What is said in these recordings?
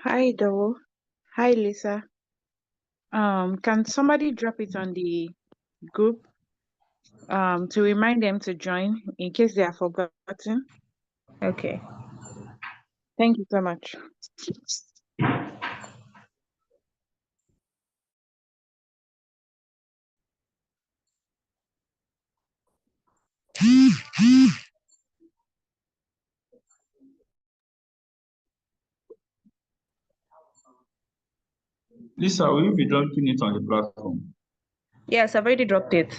Hi, Doro. Hi, Lisa. Can somebody drop it on the group to remind them to join in case they have forgotten? Okay. Thank you so much. Lisa, will you be dropping it on the platform? Yes, I've already dropped it.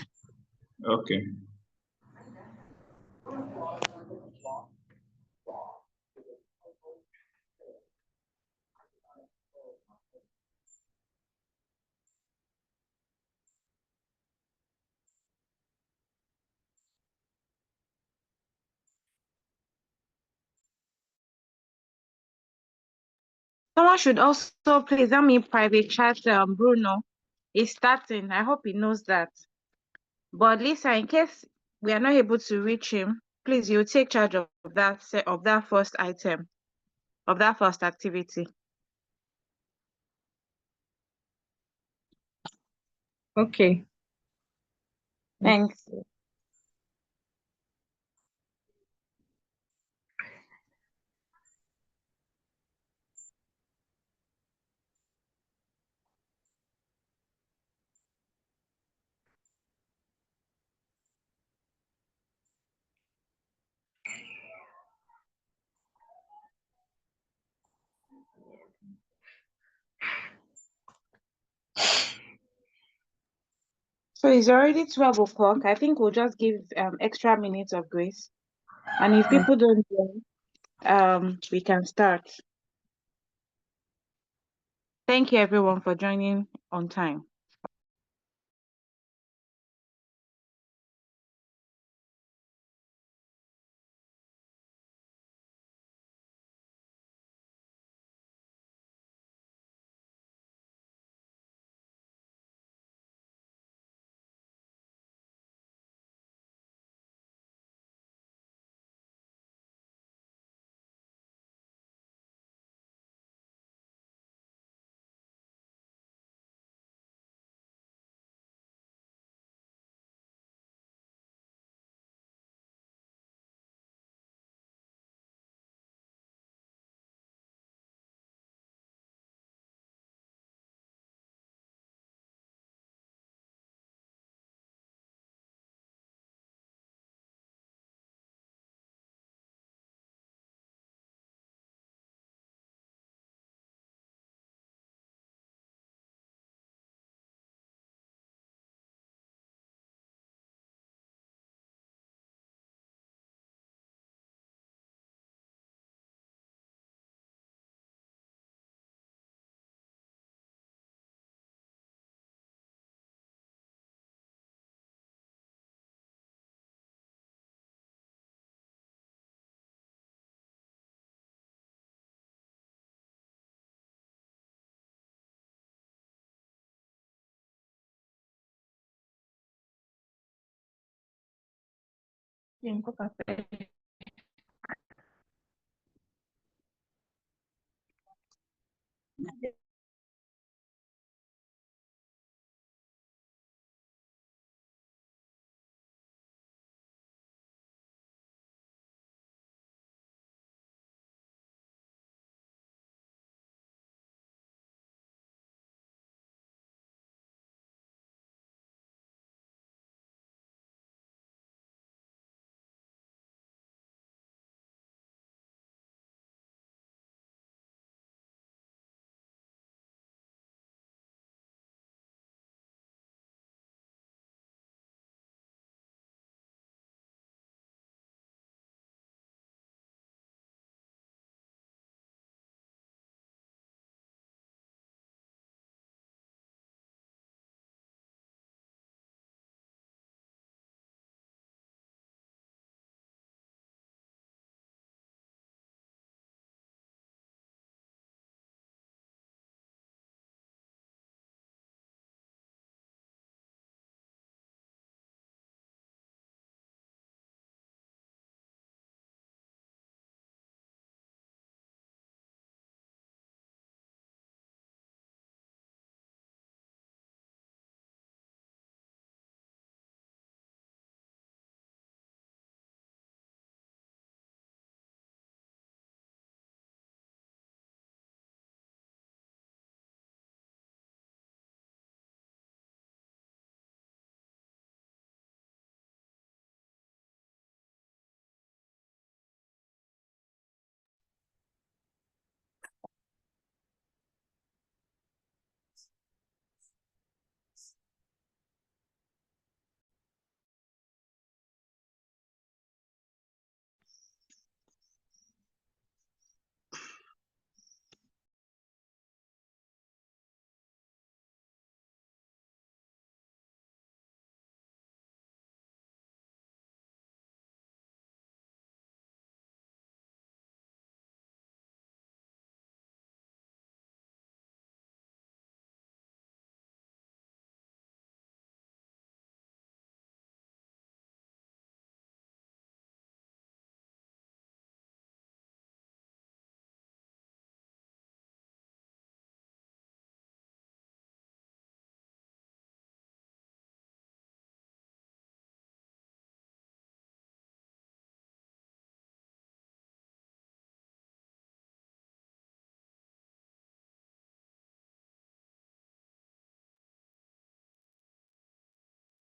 Okay. Someone should also please help me private chat Bruno. He's starting. I hope he knows that. But Lisa, in case we are not able to reach him, please you take charge of that first item, of that first activity. Okay. Thanks. So it's already 12 o'clock. I think we'll just give extra minutes of grace. And if people don't join, we can start. Thank you everyone for joining on time.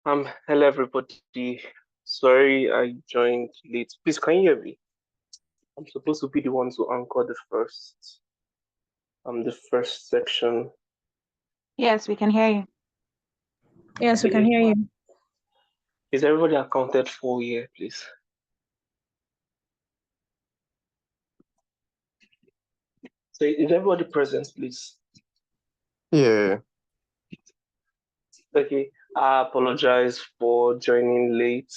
Hello everybody. Sorry I joined late. Please, can you hear me? I'm supposed to be the one to anchor the first section. Yes, we can hear you. Yes, we can hear you. Is everybody accounted for here, please? So is everybody present, please? Yeah. Okay. I apologize for joining late.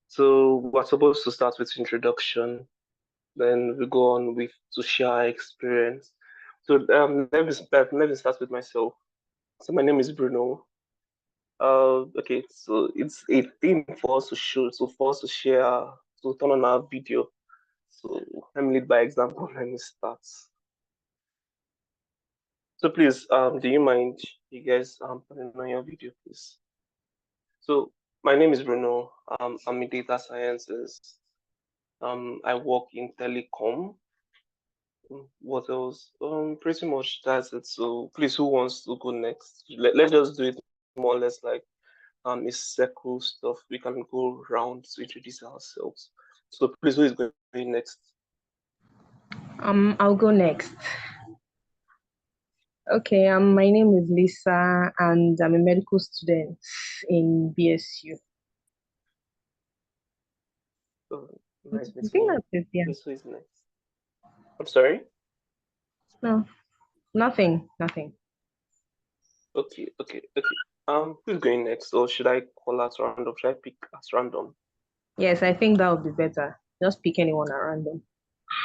So we're supposed to start with introduction, then we go on with to share our experience. So let me start with myself. So my name is Bruno. Okay, so it's a thing for us to show, so for us to share, to turn on our video. So let me lead by example. Let me start. So please, do you mind you guys putting on your video, please? So my name is Bruno. I'm in data sciences. I work in telecom. What else? Pretty much that's it. So please, who wants to go next? Let's just do it more or less like it's circle stuff. We can go round to introduce ourselves. So please, who is going next? I'll go next. Okay, my name is Lisa and I'm a medical student in BSU. Oh, nice I meeting think you. that's it, yeah. Please, who is next? I'm sorry? No, nothing. Okay. Who's going next? Or should I call at random? Should I pick at random? Yes, I think that would be better. Just pick anyone at random.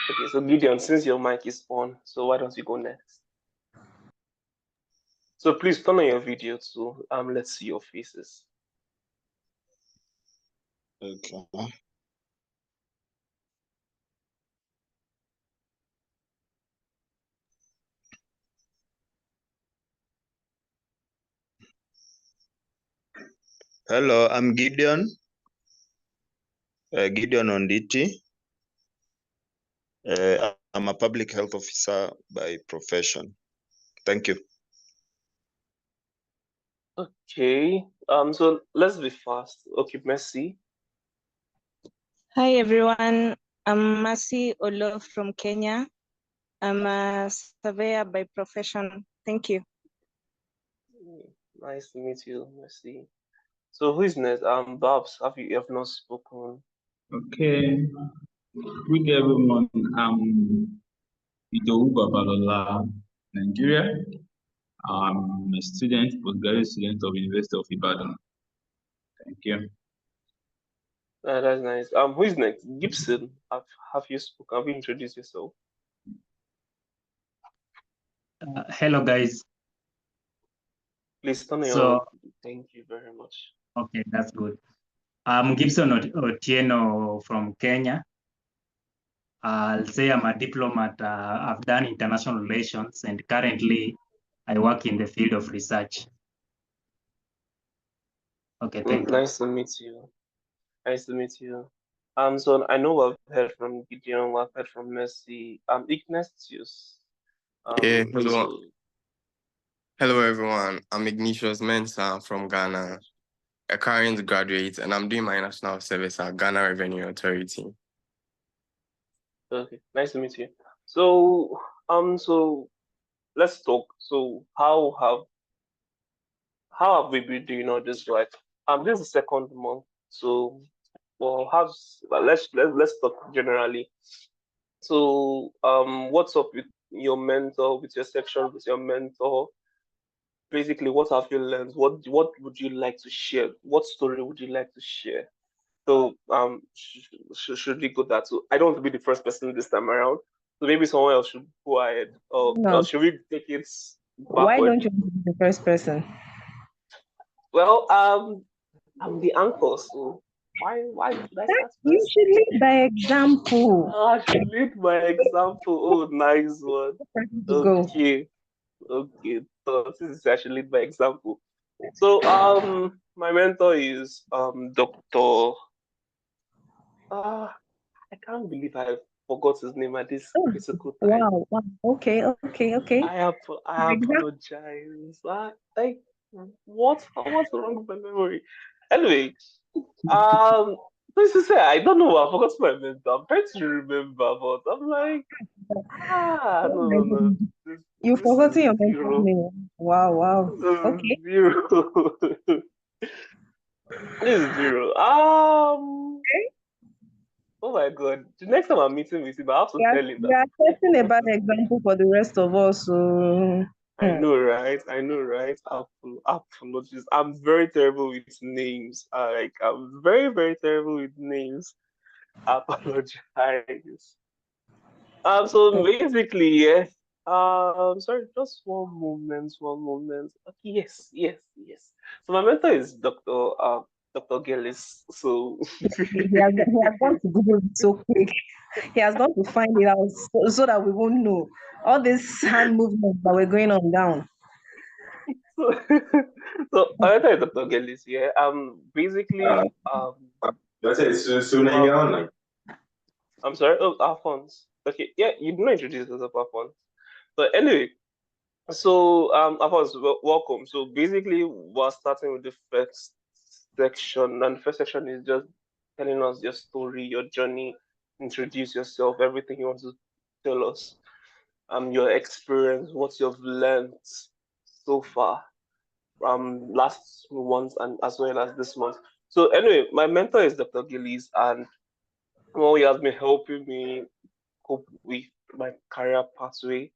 Okay, so Gideon, since your mic is on, so why don't you go next? So please turn on your video too. Let's see your faces. Okay. Hello, I'm Gideon. Gideon Onditi. I'm a public health officer by profession. Thank you. Okay. So let's be fast. Okay, Messi. Hi everyone, I'm Mercy Olo from Kenya. I'm a surveyor by profession. Thank you. Nice to meet you, Messi. So who is next? Babs, have not spoken? Okay. Good day, everyone. I'm Idowu Babalola, Nigeria. I'm a student, postgraduate student of University of Ibadan. Thank you. That's nice. Who is next? Gibson, have you spoken? Have you introduced yourself? Hello guys. Please turn on So, your. Thank you very much. okay, that's good. I'm Gibson Otieno from Kenya. I'll say I'm a diplomat. I've done international relations and currently I work in the field of research. Okay, thank you. Nice to meet you. Nice to meet you. So I know I've heard from Gideon, I've heard from Messi. Ignatius. Yeah, hello. So, Hello everyone. I'm Ignatius Mensah from Ghana, a current graduate, and I'm doing my national service at Ghana Revenue Authority. okay, nice to meet you. So let's talk. So how have we been doing all this? Like, this is the second month. So, well, let's talk generally. So, what's up with your mentor, with your section, with your mentor? Basically, what have you learned? What would you like to share? What story would you like to share? So, should we go that? So, I don't want to be the first person this time around. So maybe someone else should go ahead, or No. should we take it Why backward? don't you be the first person? Well, I'm the anchor, so why should I start You first? should lead by example. I should lead by example. Oh, nice one. Go. Okay. So this is actually lead by example. So my mentor is Dr. I can't believe forgot his name at this Oh, critical time. wow. Okay. I apologize. Like, what's wrong with my memory? Anyway, this is it. I don't know. I forgot my mentor. I'm trying to remember, but I'm like, Oh my no. God. This, You've this is forgotten your mentor's zero. name. Wow. This is Okay. zero. This is zero. Oh my God. The next time I'm meeting with him, I have to tell him You that are I setting a forgot bad his name. example for the rest of us. So, I know, right? Apologies. I'm very terrible with names. I'm very, very terrible with names. I apologize. So basically, yeah. Sorry, just one moment. Okay, yes. So my mentor is Dr. Gillis. So he has gone to Google it so quick. He has gone to find it out so that we won't know all these hand movements that were going on down. so my mentor is Dr. Gillis, yeah. Basically, I'm sorry. Oh, Alphonse. Okay, yeah, you did not introduce yourself, Alphonse. But anyway, so Alphonse, welcome. So basically, we're starting with the first section, and the first section is just telling us your story, your journey, introduce yourself, everything you want to tell us, your experience, what you've learned so far, last month and as well as this month. So anyway, my mentor is Dr. Gillies, and he has been helping me cope with my career pathway.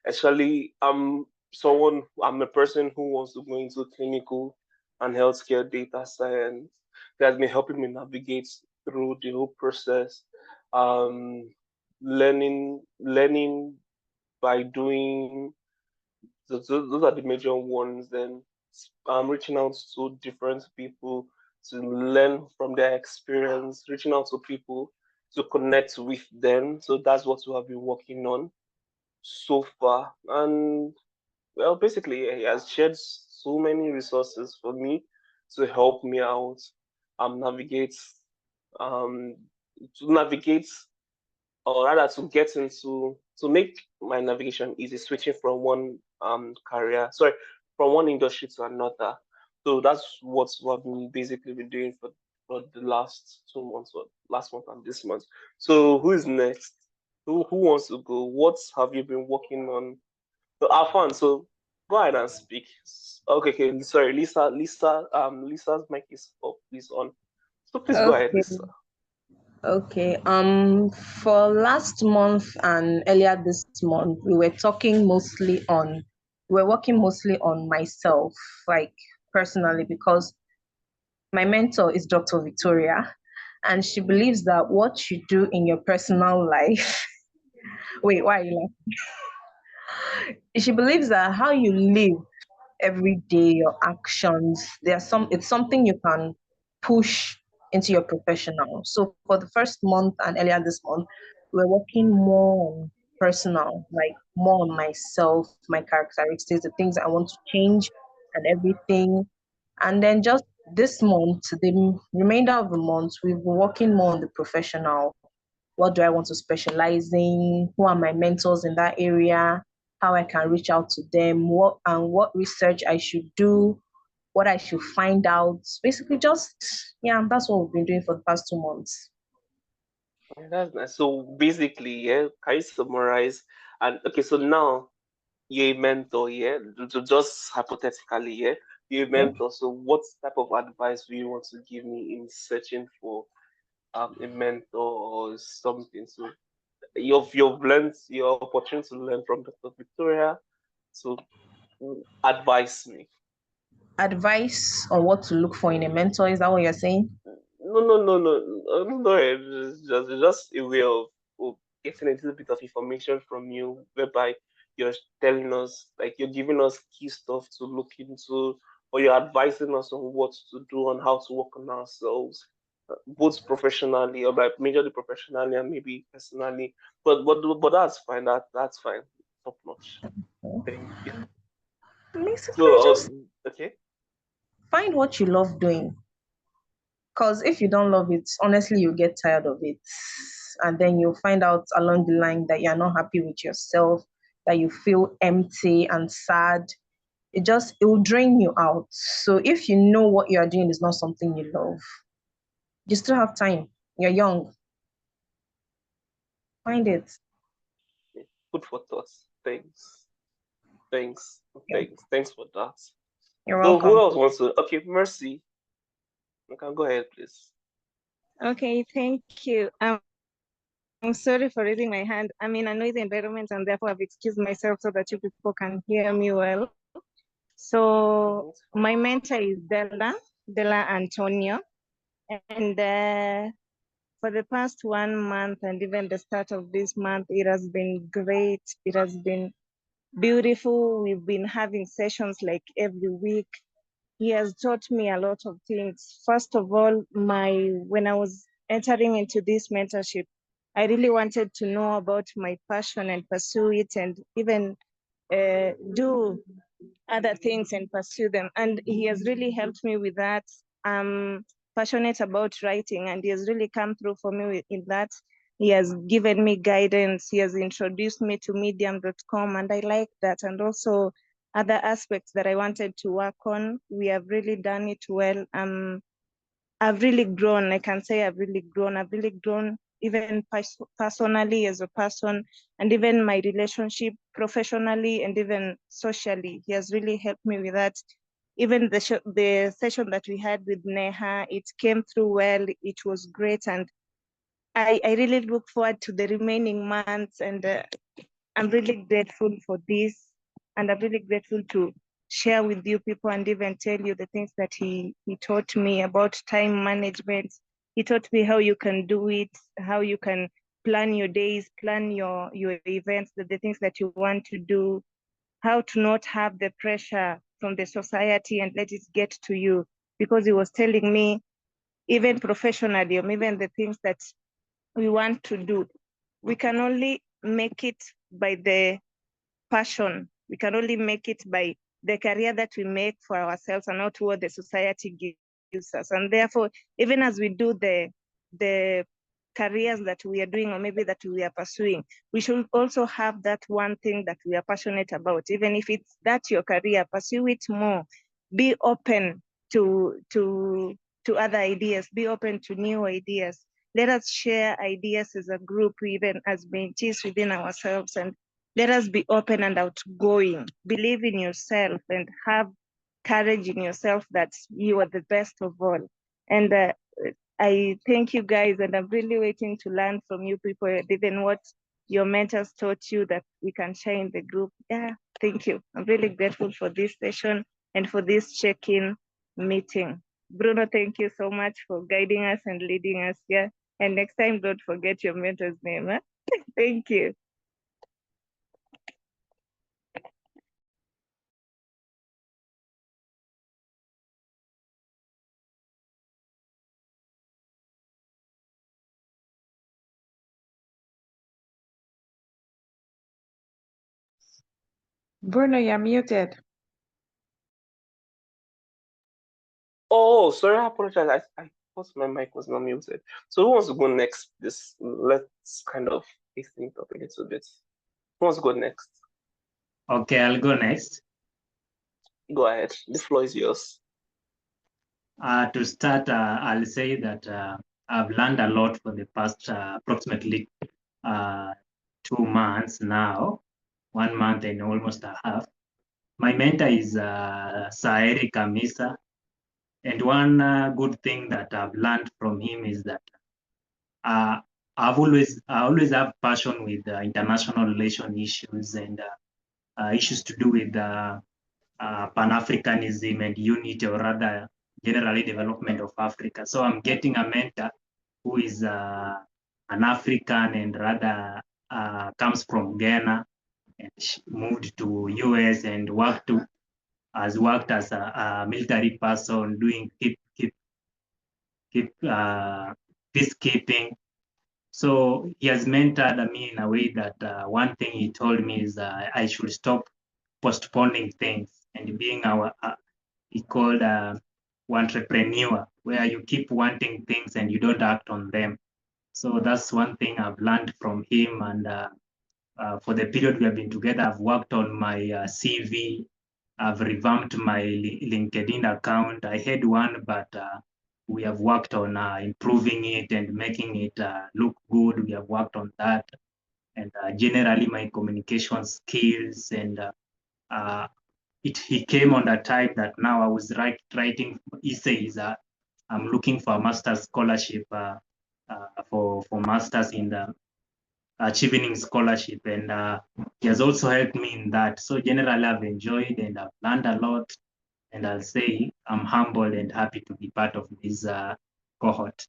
Actually, I'm a person who wants to go into clinical and healthcare data science. He has been helping me navigate through the whole process, learning by doing. Those are the major ones. Then I'm reaching out to different people to learn from their experience, reaching out to people to connect with them. So that's what we have been working on so far. And well, basically, he has shared so many resources for me to help me out, navigate, um, to navigate, or rather to make my navigation easy, switching from one from one industry to another. So that's what we've been basically been doing for the last 2 months, or last month and this month. So who is next? Who wants to go? What have you been working on? So Alphonse, so go ahead and speak. Okay, sorry, Lisa's mic is up, please on. So please go ahead, Okay. Lisa. Okay. For last month and earlier this month, we were working mostly on myself, like personally, because my mentor is Dr. Victoria, and she believes that what you do in your personal life. Wait, why are you laughing? She believes that how you live every day, your actions, it's something you can push into your professional. So for the first month and earlier this month, we're working more on personal, like more on myself, my characteristics, the things I want to change and everything. And then just this month, the remainder of the month, we've been working more on the professional. What do I want to specialize in? Who are my mentors in that area? How I can reach out to them? What research I should do? What I should find out? Basically, that's what we've been doing for the past 2 months. Yeah, that's nice. So basically, yeah, can you summarize? And okay, so now you're a mentor, yeah? Just hypothetically, yeah, you're a mentor. So what type of advice do you want to give me in searching for a mentor or something? So you've learned your opportunity to learn from Dr. Victoria. So advise me. Advice on what to look for in a mentor, is that what you're saying? No. It's just a way of getting a little bit of information from you, whereby you're telling us, like you're giving us key stuff to look into, or you're advising us on what to do and how to work on ourselves, both professionally or like majorly professionally and maybe personally. But that's fine. That's fine. Top notch. Thank you. Basically, So just okay. find what you love doing. Because if you don't love it, honestly, you get tired of it. and then you'll find out along the line that you're not happy with yourself, that you feel empty and sad. It will drain you out. So if you know what you're doing is not something you love, you still have time. You're young. Find it. Food for thought. Thanks. Thanks. Yeah. Thanks for that. You're So welcome. who else wants to? Okay, Mercy. You can go ahead, please. Okay, thank you. I'm sorry for raising my hand. I'm in a noisy environment and therefore I've excused myself so that you people can hear me well. So my mentor is Della Antonio. And for the past 1 month and even the start of this month, it has been great. It has been beautiful. We've been having sessions like every week. He has taught me a lot of things. First of all, when I was entering into this mentorship, I really wanted to know about my passion and pursue it, and even do other things and pursue them. And he has really helped me with that. I'm passionate about writing, and he has really come through for me in that. He has given me guidance. He has introduced me to medium.com, and I like that. And also other aspects that I wanted to work on. We have really done it well. I've really grown. I can say I've really grown. I've really grown even personally as a person, and even my relationship professionally and even socially. He has really helped me with that. Even the session that we had with Neha, it came through well. It was great. And I really look forward to the remaining months, and I'm really grateful for this. And I'm really grateful to share with you people and even tell you the things that he taught me about time management. He taught me how you can do it, how you can plan your days, plan your events, the things that you want to do, how to not have the pressure from the society and let it get to you. Because he was telling me, even professionally, or even the things that we want to do, we can only make it by the passion. We can only make it by the career that we make for ourselves and not what the society gives us. And therefore, even as we do the careers that we are doing, or maybe that we are pursuing, we should also have that one thing that we are passionate about. Even if it's that your career, pursue it more. Be open to other ideas. Be open to new ideas. Let us share ideas as a group, even as mentees within ourselves, and let us be open and outgoing. Believe in yourself and have courage in yourself that you are the best of all. And I thank you guys, and I'm really waiting to learn from you people, even what your mentors taught you that we can share in the group. Yeah, thank you. I'm really grateful for this session and for this check-in meeting. Bruno, thank you so much for guiding us and leading us. Yeah, and next time, don't forget your mentor's name. Huh? Thank you. Bruno, you're muted. Oh, sorry, I apologize. I thought my mic was not muted. So who wants to go next? Let's kind of fix things up a little bit. Who wants to go next? Okay, I'll go next. Go ahead. The floor is yours. To start, I'll say that I've learned a lot for the past approximately 2 months now, 1 month and almost a half. My mentor is Sir Eric Amisa. And one good thing that I've learned from him is that I always have passion with international relation issues and issues to do with Pan-Africanism and unity, or rather generally development of Africa. So I'm getting a mentor who is an African and rather comes from Ghana, and she moved to US and has worked as a military person doing peacekeeping. So he has mentored me in a way that one thing he told me is I should stop postponing things and being he called entrepreneur, where you keep wanting things and you don't act on them. So that's one thing I've learned from him. And for the period we have been together, I've worked on my CV. I've revamped my LinkedIn account. I had one, but we have worked on improving it and making it look good. We have worked on that. And generally my communication skills, and he came on the time that now I was writing essays. I'm looking for a master's scholarship for masters in the achieving scholarship, and he has also helped me in that. So generally I've enjoyed and I've learned a lot, and I'll say I'm humbled and happy to be part of this cohort.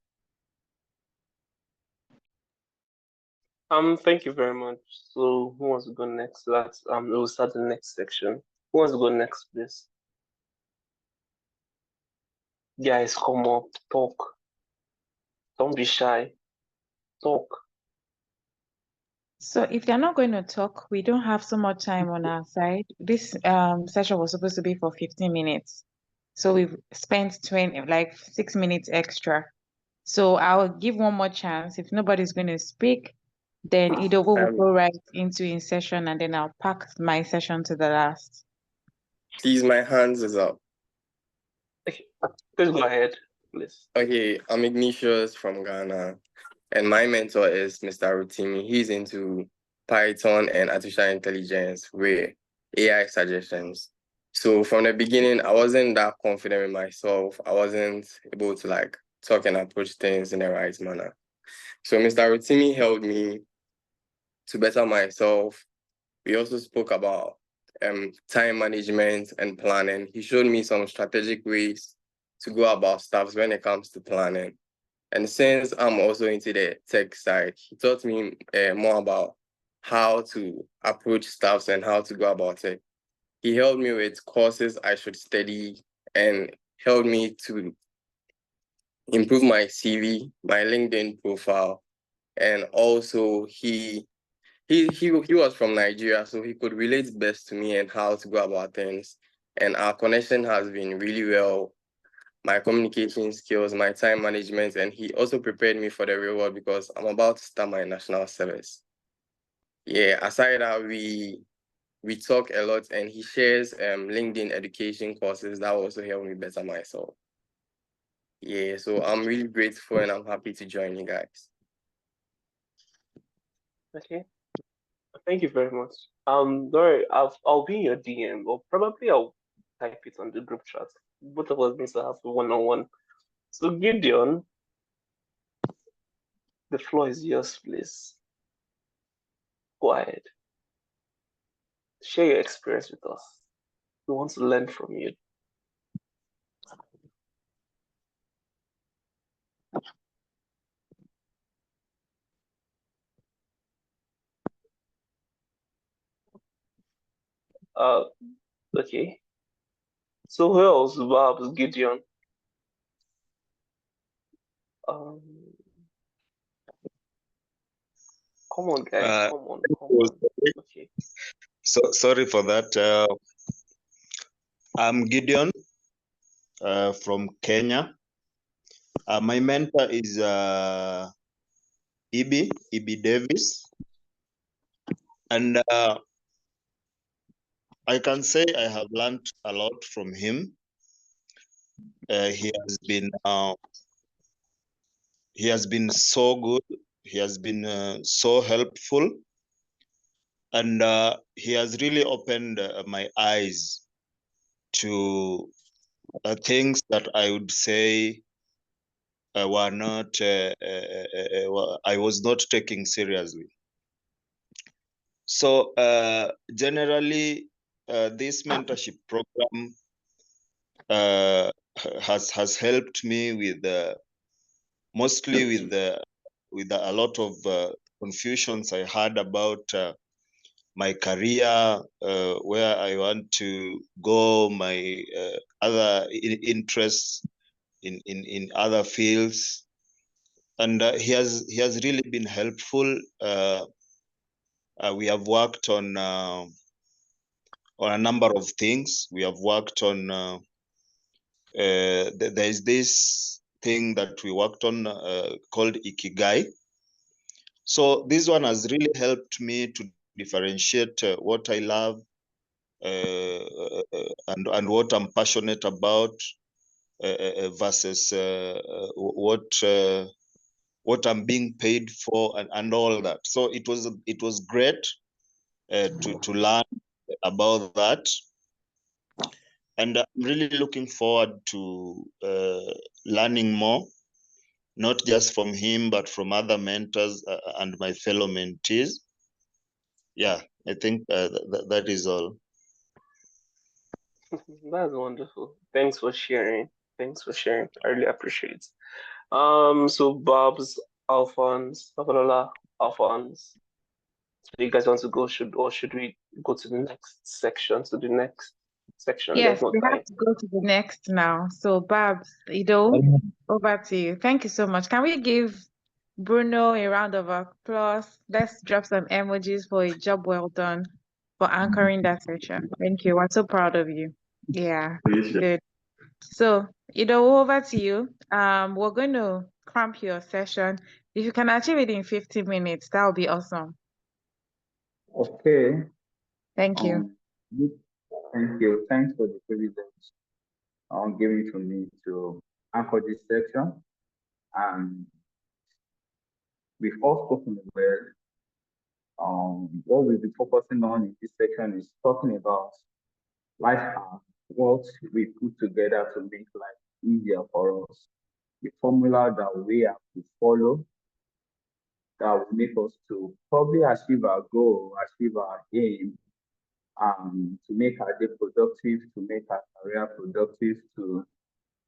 Thank you very much. So who wants to go next? Let's we'll start the next section. Who wants to go next, please? Guys, come up, talk. Don't be shy. Talk. So if they're not going to talk, we don't have so much time on our side. This session was supposed to be for 15 minutes. So we've spent 6 minutes extra. So I'll give one more chance. If nobody's going to speak, then Idowu will go right into in session, and then I'll pack my session to the last. Please, my hands is up. Okay, please go ahead, please. Okay, I'm Ignatius from Ghana, and my mentor is Mr. Rotimi. He's into Python and artificial intelligence with AI suggestions. So from the beginning, I wasn't that confident with myself. I wasn't able to talk and approach things in the right manner. So Mr. Rotimi helped me to better myself. We also spoke about time management and planning. He showed me some strategic ways to go about stuff when it comes to planning. And since I'm also into the tech side, he taught me more about how to approach stuff and how to go about it. He helped me with courses I should study and helped me to improve my CV, my LinkedIn profile. And also he was from Nigeria, so he could relate best to me and how to go about things. And our connection has been really well. My communication skills, my time management, and he also prepared me for the real world because I'm about to start my national service. Yeah, aside that, we talk a lot, and he shares LinkedIn education courses that also help me better myself. Yeah, so I'm really grateful and I'm happy to join you guys. Okay. Thank you very much. Don't worry, I'll be in your DM, or probably I'll type it on the group chat. Both of us need to have a one-on-one. So Gideon, the floor is yours, please. Go ahead. Share your experience with us. We want to learn from you. Okay. So who else? Babs, Gideon. Come on, guys. Come on. Okay. So sorry for that. I'm Gideon from Kenya. My mentor is Ibi Davis. And I can say I have learned a lot from him. He has been so good. He has been so helpful. And he has really opened my eyes to things that I would say were not, I was not taking seriously. So generally, this mentorship program has helped me with mostly with a lot of confusions I had about my career, where I want to go, my other interests in other fields, and he has really been helpful. We have worked on a number of things. We have worked on there is this thing that we worked on called Ikigai, So this one has really helped me to differentiate what I love and what I'm passionate about versus what I'm being paid for and all that. So it was great to learn about that. And I'm really looking forward to learning more, not just from him, but from other mentors and my fellow mentees. Yeah, I think that is all. That's wonderful. Thanks for sharing. Thanks for sharing. I really appreciate it. So Babs, Alphonse, Babalola, Alphonse. Do you guys want to go? Should we go to the next section? To the next section. There's Yes, no we have time. to go to the next now. So, Babs, over to you. Thank you so much. Can we give Bruno a round of applause? Let's drop some emojis for a job well done for anchoring that session. Thank you. We're so proud of you. Yeah, good. So, over to you. We're going to cramp your session. If you can achieve it in 50 minutes, that would be awesome. Okay. Thank you. Thank you. Thanks for the privilege given to me to anchor this section. And we've all spoken well. What we'll be focusing on in this section is talking about life hack, what we put together to make life easier for us. The formula that we have to follow that will make us to probably achieve our goal, achieve our aim, to make our day productive, to make our career productive, to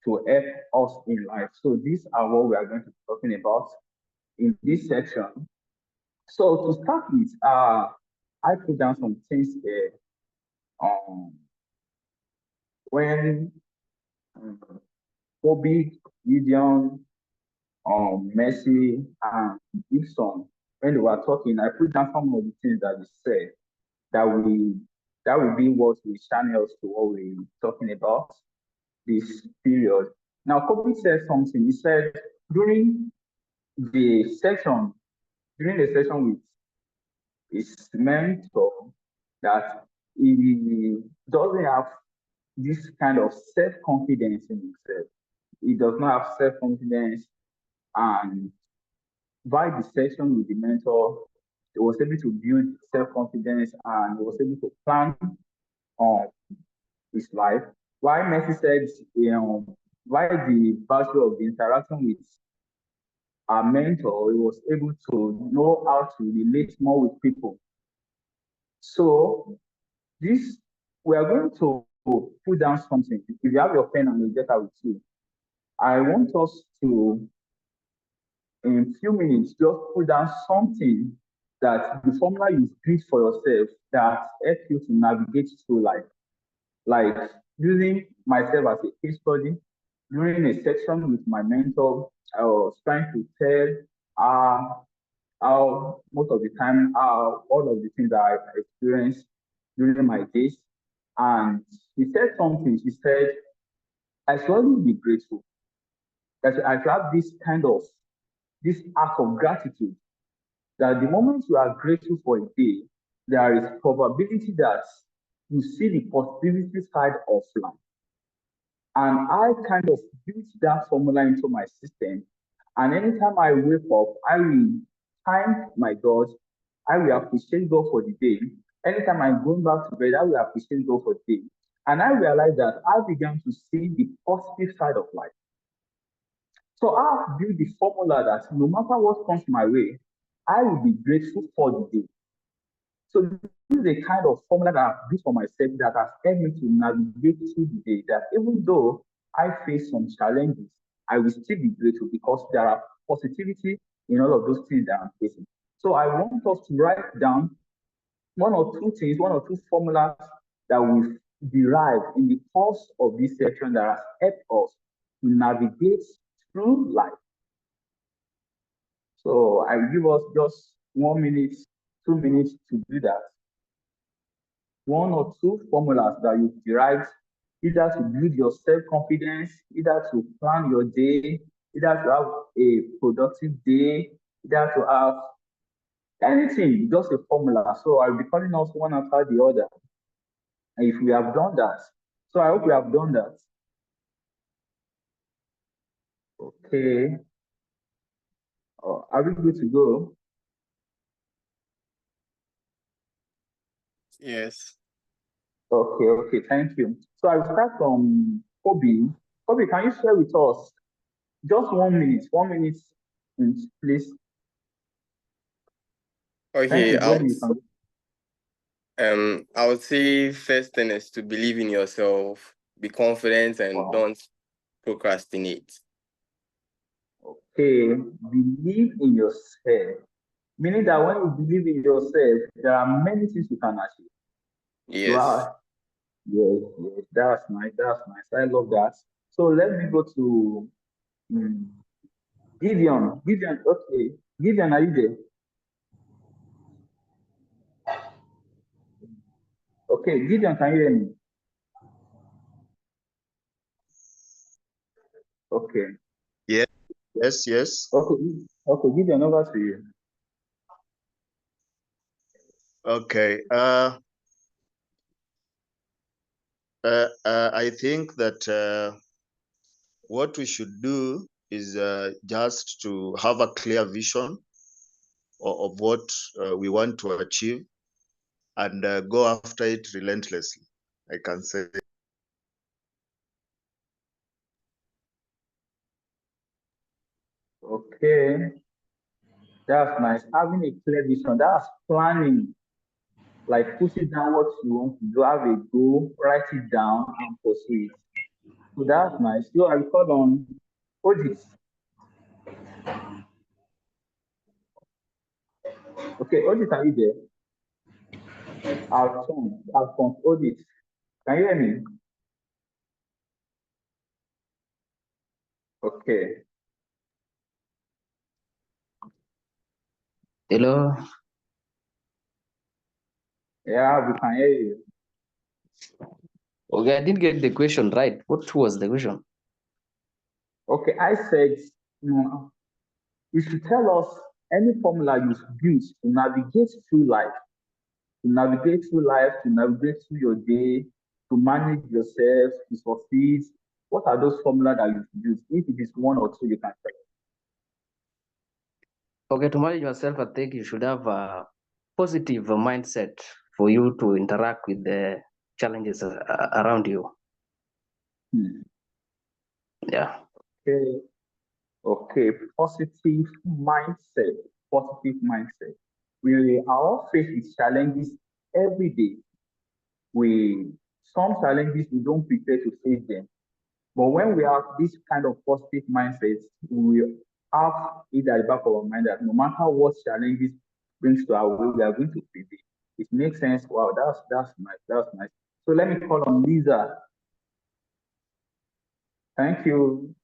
help us in life. So these are what we are going to be talking about in this section. So to start with, I put down some things here. When Kobe, Gideon, Messi, and Gibson, when they were talking, I put down some of the things that they said that will be what we channel to what we're talking about this period. Now, Kobe said something. He said during the session with his mentor that he doesn't have this kind of self-confidence in himself. He does not have self-confidence, and by the session with the mentor, he was able to build self-confidence and he was able to plan on his life. Why Messi said, why the virtue of the interaction with our mentor, he was able to know how to relate more with people. So this, we are going to put down something. If you have your pen and your data with you, I want us to, in a few minutes, just put down something that the formula you built for yourself that helps you to navigate through life. Like using myself as a case study, during a section with my mentor, I was trying to tell how most of the time, all of the things that I experienced during my days. And she said something. She said, I should always be grateful. That I should have this act of gratitude. That the moment you are grateful for a day, there is probability that you see the possibility side of life. And I kind of built that formula into my system. And anytime I wake up, I will thank my God. I will appreciate God for the day. Anytime I'm going back to bed, I will appreciate God for the day. And I realized that I began to see the positive side of life. So I've built the formula that no matter what comes my way, I will be grateful for the day. So this is the kind of formula that I've built for myself that has helped me to navigate through the day, that even though I face some challenges, I will still be grateful because there are positivity in all of those things that I'm facing. So I want us to write down one or two formulas that we've derived in the course of this section that has helped us to navigate through life. So I will give us just 1 minute, 2 minutes to do that. One or two formulas that you derived, either to build your self-confidence, either to plan your day, either to have a productive day, either to have Anything, just a formula. So I'll be calling us one after the other. And if we have done that, so I hope we have done that. Okay. Are we good to go? Yes. Okay, thank you. So I'll start from Kobe. Kobe, can you share with us just 1 minute, please? Okay, Thank you, I would say first thing is to believe in yourself, be confident, and don't procrastinate. Okay, believe in yourself. Meaning that when you believe in yourself, there are many things you can achieve. Yes. Wow. Yes, that's nice. I love that. So let me go to Gideon. Okay. Gideon, are you there? Okay, Gideon, can you hear me? Okay. Yes. Okay, Gideon, over to you. Okay. I think that what we should do is just to have a clear vision of what we want to achieve and go after it relentlessly, I can say. Okay, that's nice. Having a clear vision, that's planning. Like putting down what you want to do, have a goal, write it down, and pursue it. So that's nice. So I call on Odit. Okay, Odit, are you there? Alphonse, Odit. Can you hear me? Okay. Hello. Yeah, we can hear you. Okay, I didn't get the question right. What was the question? Okay, I said you should tell us any formula you've used to navigate through life, to navigate through your day, to manage yourself, to succeed. What are those formulas that you've used? If it is one or two, you can tell. Okay, to manage yourself, I think you should have a positive mindset for you to interact with the challenges around you. Yeah. Okay, positive mindset. We are all faced with challenges every day. Some challenges we don't prepare to face them. But when we have this kind of positive mindset, we have it at the back of our mind that no matter what challenges brings to our way, we are going to prevail. It makes sense. Wow, that's nice. So let me call on Lisa. Thank you.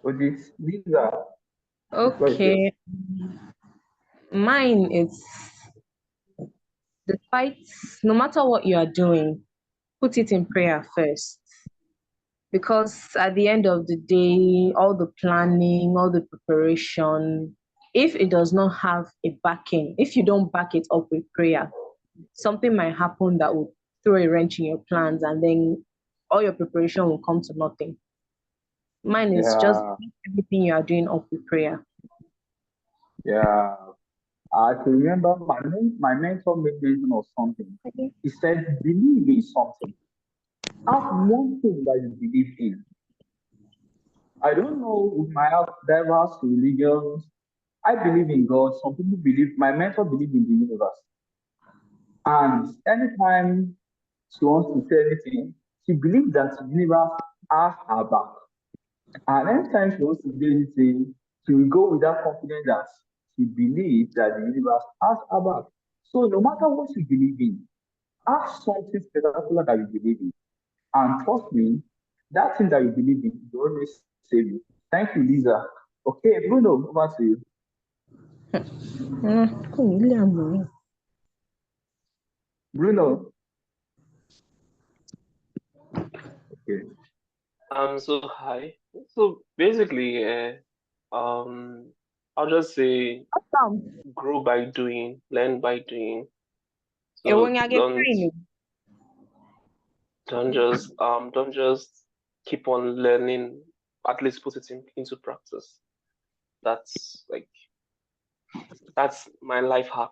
Lisa. Okay. Mine is, despite no matter what you are doing, put it in prayer first. Because at the end of the day, all the planning, all the preparation, if it does not have a backing, if you don't back it up with prayer, something might happen that will throw a wrench in your plans, and then all your preparation will come to nothing. Mine is just everything you are doing up with prayer. Yeah. I can remember my mentor made mention of something. He said, believe in something. Have one thing that you believe in. I don't know if my diverse religions. I believe in God. Some people believe, my mentor believe in the universe. And anytime she wants to say anything, she believes that the universe has her back. And anytime she wants to do anything, she will go with that confidence that she believes that the universe has her back. So no matter what you believe in, have something spectacular that you believe in. And trust me, that thing that you believe in will always save you. Thank you, Lisa. Okay, Bruno, over to you. Bruno. Okay. So hi. So basically, I'll just say Awesome. grow by doing, learn by doing. Eh, So when you get training. don't just keep on learning, at least put it into practice. That's my life hack.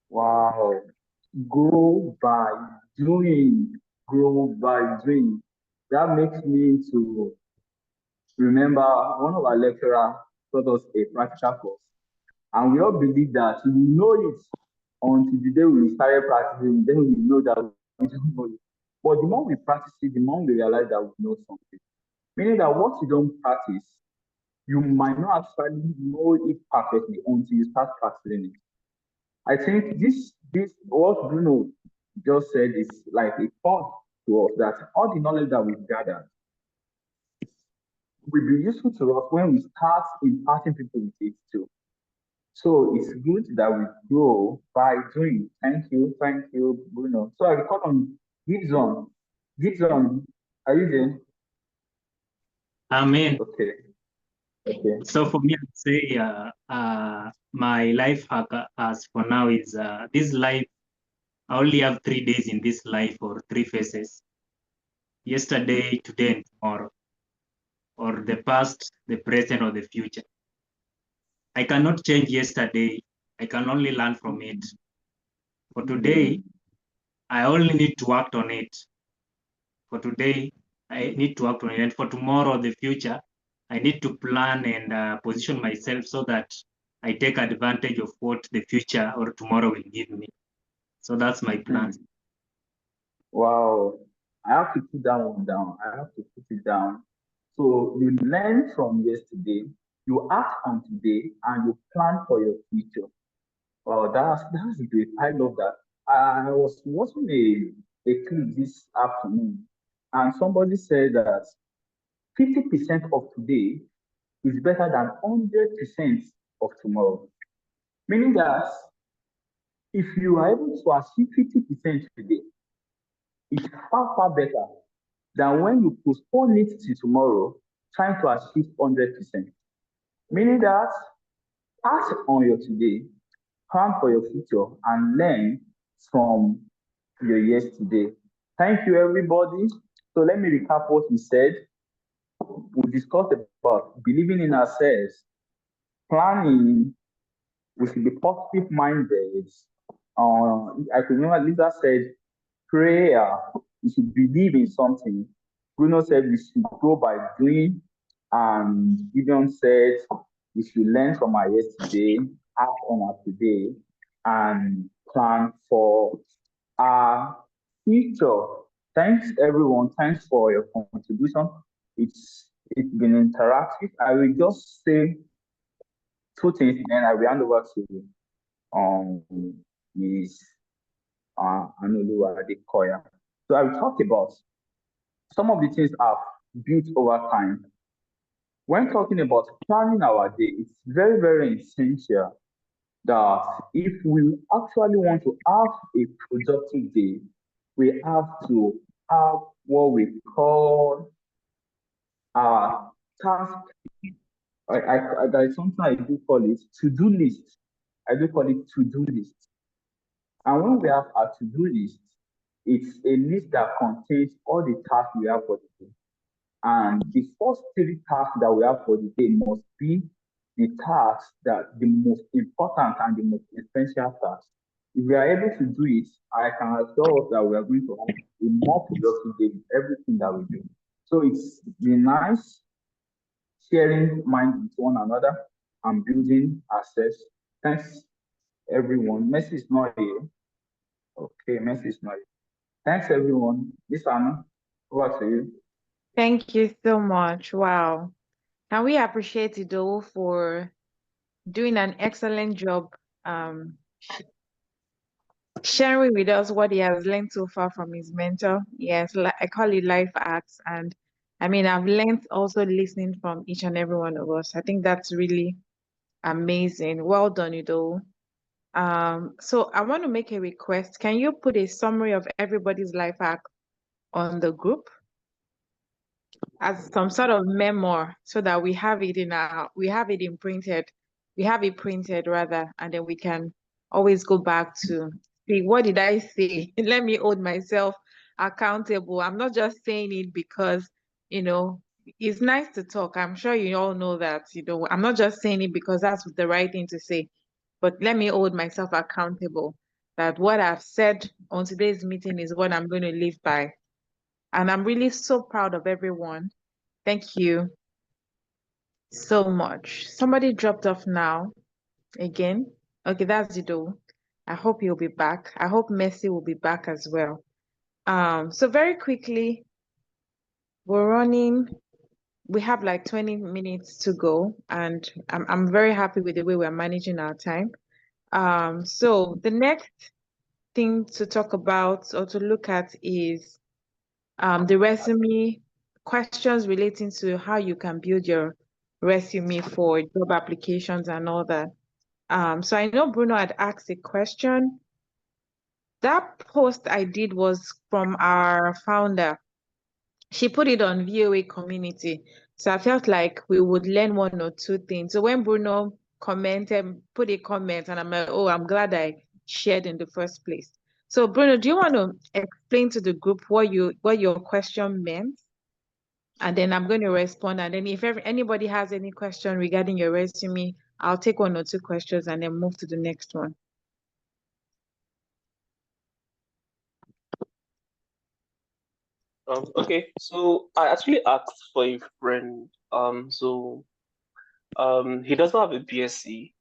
Wow. Grow by doing. Grow by doing. That makes me to remember one of our lecturers taught us a practical course. And we all believe that we know it until the day we started practicing, then we know that we don't know it. But the more we practice it, the more we realize that we know something. Meaning that what you don't practice, you might not actually know it perfectly until you start practicing it. I think this what Bruno just said is like a thought to us that all the knowledge that we've gathered will be useful to us when we start imparting people with it too. So it's good that we grow by doing. Thank you, Bruno. So I record on Gibson. Gibson, are you there? Amen. Okay. So for me, I'd say my life hack as for now is this life. I only have 3 days in this life, or 3 phases: yesterday, today, and tomorrow, or the past, the present, or the future. I cannot change yesterday. I can only learn from it. For today, I only need to act on it. For today, I need to act on it. And for tomorrow, the future, I need to plan and position myself so that I take advantage of what the future or tomorrow will give me. So that's my plan. Wow. I have to put that one down. I have to put it down. So you learn from yesterday, you act on today, and you plan for your future. Oh, that's great. I love that. I was watching a clip this afternoon, and somebody said that 50% of today is better than 100% of tomorrow. Meaning that if you are able to achieve 50% today, it's far, far better than when you postpone it to tomorrow, trying to achieve 100%. Meaning that act on your today, plan for your future, and learn from your yesterday. Thank you, everybody. So let me recap what we said. We discussed about believing in ourselves, planning, we should be positive minded. I can remember Lisa said prayer, we should believe in something. Bruno said we should grow by doing, and Gideon said we should learn from our yesterday, act on our today, and plan for our future. Thanks everyone. Thanks for your contribution. It's been interactive. I will just say 2 things, then I will hand over to Ms. Anuluwa Adekoya. So I will talk about some of the things I've built over time. When talking about planning our day, it's very, very essential that if we actually want to have a productive day, we have to have what we call our task. There is something I do call it to-do list. I do call it to-do list. And when we have a to-do list, it's a list that contains all the tasks we have for the day. And the first 3 tasks that we have for the day must be the tasks that the most important and the most essential tasks. If we are able to do it, I can assure us that we are going to have a more productive day with everything that we do. So it's been nice sharing mind with one another and building ourselves. Thanks, everyone. Messi is not here. Okay, Messi is not here. Thanks, everyone. Miss Anna, over to you. Thank you so much. Wow. And we appreciate Ido for doing an excellent job sharing with us what he has learned so far from his mentor. Yes, I call it life hacks. And I mean, I've learned also listening from each and every one of us. I think that's really amazing. Well done, Ido. So I want to make a request. Can you put a summary of everybody's life hack on the group? as some sort of memoir so that we have it printed rather, and then we can always go back to see what did I say. Let me hold myself accountable. I'm not just saying it because, it's nice to talk. I'm sure you all know that, I'm not just saying it because that's the right thing to say, but let me hold myself accountable that what I've said on today's meeting is what I'm going to live by. And I'm really so proud of everyone. Thank you so much. Somebody dropped off now again. Okay, that's Zido. I hope you'll be back. I hope Messi will be back as well. So very quickly, we're running. We have like 20 minutes to go, and I'm very happy with the way we're managing our time. So the next thing to talk about or to look at is the resume, questions relating to how you can build your resume for job applications and all that. So I know Bruno had asked a question. That post I did was from our founder. She put it on VOA community. So I felt like we would learn one or two things. So when Bruno put a comment, and I'm like, oh, I'm glad I shared in the first place. So Bruno, do you want to explain to the group what your question meant? And then I'm going to respond. And then if anybody has any question regarding your resume, I'll take one or two questions and then move to the next one. Okay, so I actually asked for a friend. He doesn't have a BSc.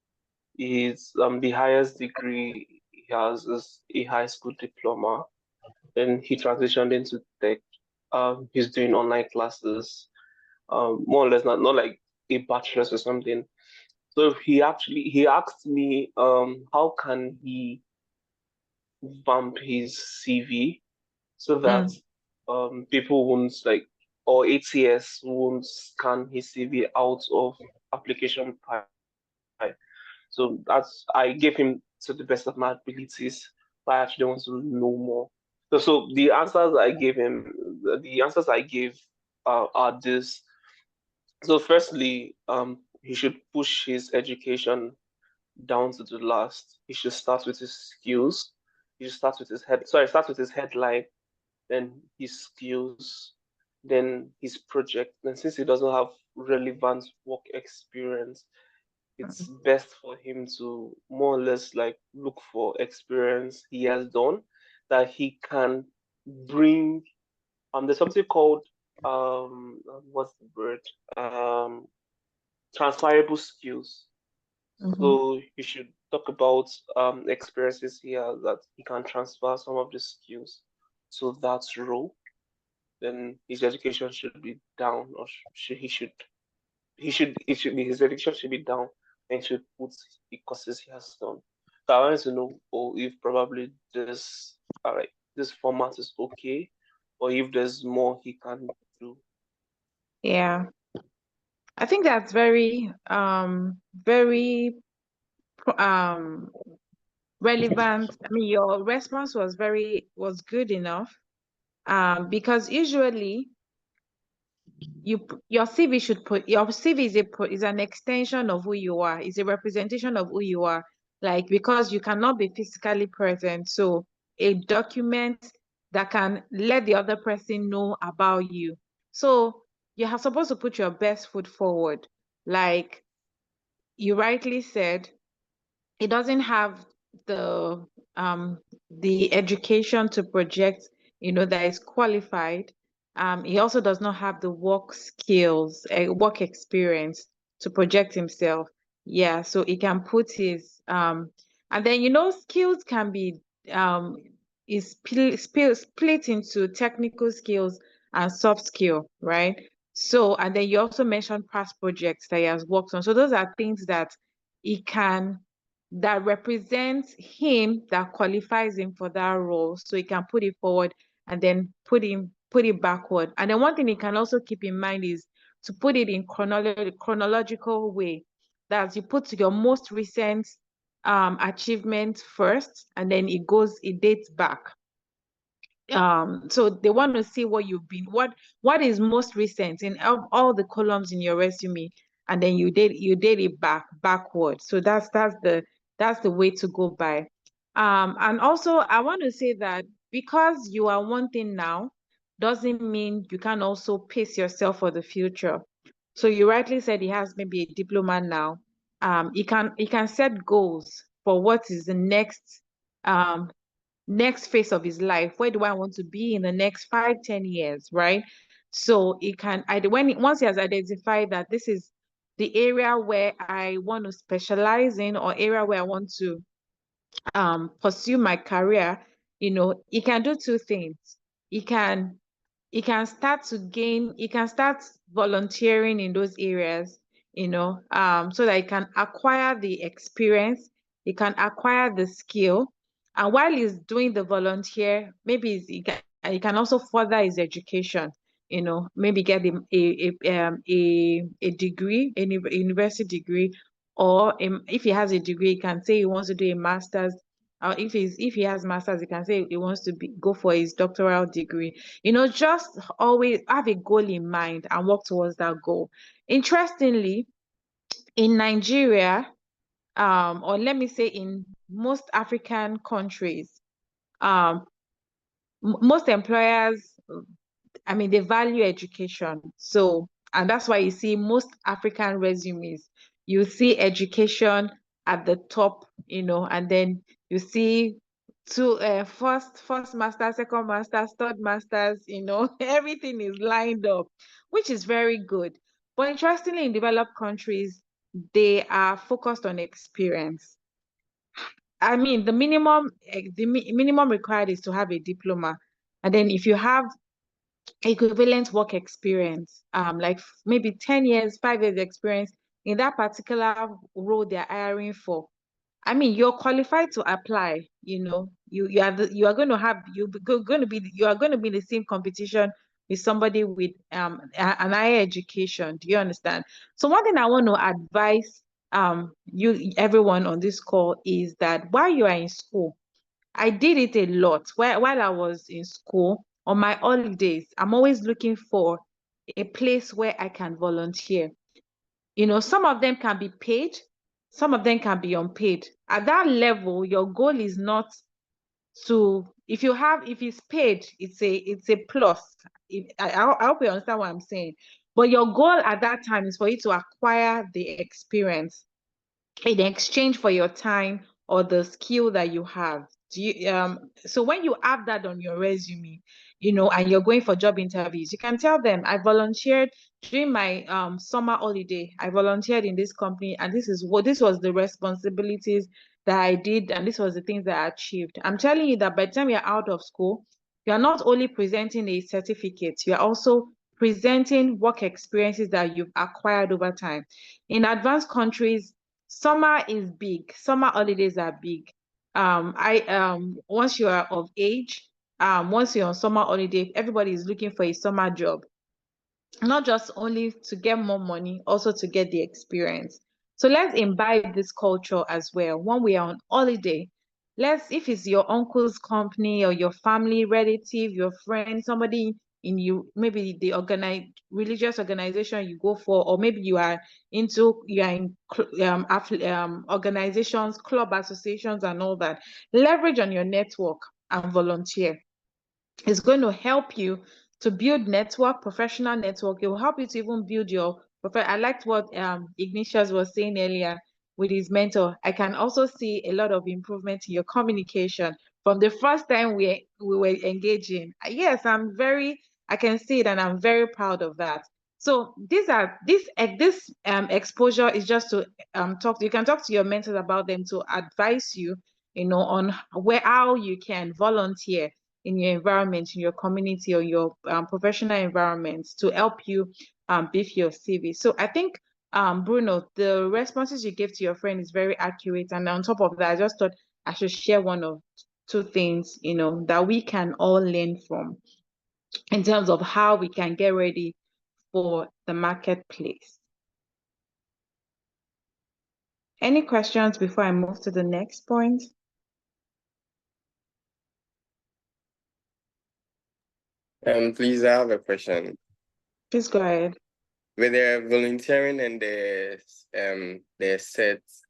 His the highest degree he has is a high school diploma. Then he transitioned into tech. He's doing online classes. More or less not like a bachelor's or something. So he asked me how can he vamp his CV so that people won't or ATS won't scan his CV out of application pipe. So I gave him to the best of my abilities, but I actually want to know more. So the answers I gave are this. So firstly, he should push his education down to the last. He should start with his skills. He should start with his headline, then his skills, then his project. And since he doesn't have relevant work experience, it's best for him to more or less look for experience he has done that he can bring. There's something called what's the word? Transferable skills. So you should talk about experiences he has that he can transfer some of the skills to that role. Then his education should be down, or his education should be down, and should put the courses he has done. So I wanted to know if probably this format is okay, or if there's more he can do. Yeah, I think that's very relevant. I mean, your response was good enough. Because usually your CV is an extension of who you are. It's a representation of who you are. Like, because you cannot be physically present, so a document that can let the other person know about you. So you are supposed to put your best foot forward. Like you rightly said, it doesn't have the education to project, that is qualified. He also does not have the work skills, work experience to project himself. Yeah, so he can put his and then skills can be is split into technical skills and soft skill, right? So, and then you also mentioned past projects that he has worked on. So those are things that represents him, that qualifies him for that role, so he can put it forward and then put it backward. And then one thing he can also keep in mind is to put it in chronological way. That's, you put your most recent achievement first, and then it dates back. So they want to see what you've been, what is most recent in all the columns in your resume, and then you did it backward. So that's the way to go by. And also I want to say that because you are one thing now doesn't mean you can also pace yourself for the future. So you rightly said he has maybe a diploma now. He can set goals for what is the next phase of his life. Where do I want to be in the next 5-10 years, right? So it can, once he has identified that this is the area where I want to specialize in, or area where I want to pursue my career, he can do two things. He can start volunteering in those areas, so that he can acquire the experience, he can acquire the skill. And while he's doing the volunteer, maybe he can also further his education, maybe get a degree, a university degree, or if he has a degree, he can say he wants to do a master's. Or if he has master's, he can say he wants to go for his doctoral degree. Just always have a goal in mind and work towards that goal. Interestingly, in Nigeria, or let me say in most African countries, most employers, they value education. So, and that's why you see most African resumes, you see education at the top, and then you see first master, second master, third masters, everything is lined up, which is very good. But interestingly, in developed countries, they are focused on experience. The minimum required is to have a diploma. And then if you have equivalent work experience, like maybe 10 years, 5 years experience in that particular role they're hiring for, you're qualified to apply. You are going to be in the same competition with somebody with an higher education. Do you understand? So one thing I want to advise everyone on this call is that while you are in school, I did it a lot. While I was in school, on my holidays, I'm always looking for a place where I can volunteer. Some of them can be paid, some of them can be unpaid. At that level, your goal is not if it's paid, it's a plus. I hope you understand what I'm saying. But your goal at that time is for you to acquire the experience in exchange for your time or the skill that you have. So when you have that on your resume, and you're going for job interviews, you can tell them, I volunteered during my summer holiday. I volunteered in this company, and this was the responsibilities that I did, and this was the things that I achieved. I'm telling you that by the time you're out of school, you're not only presenting a certificate, you're also presenting work experiences that you've acquired over time. In advanced countries, summer is big. Summer holidays are big. Once you are of age, once you're on summer holiday, everybody is looking for a summer job, not just only to get more money, also to get the experience. So let's imbibe this culture as well. When we are on holiday, if it's your uncle's company or your family relative, your friend, somebody maybe the religious organization you go for, or maybe you are in organizations, club associations and all that, leverage on your network and volunteer. It's going to help you to build professional network. It will help you to even build your I liked what Ignatius was saying earlier with his mentor. I can also see a lot of improvement in your communication from the first time we were engaging. Yes, I can see it, and I'm very proud of that. So this exposure is just to you can talk to your mentors about them to advise you, on how you can volunteer in your environment, in your community, or your professional environment to help you beef your CV. So I think, Bruno, the responses you gave to your friend is very accurate. And on top of that, I just thought I should share one of two things, that we can all learn from in terms of how we can get ready for the marketplace. Any questions before I move to the next point? Please, I have a question. Please go ahead. With the volunteering and the certificates,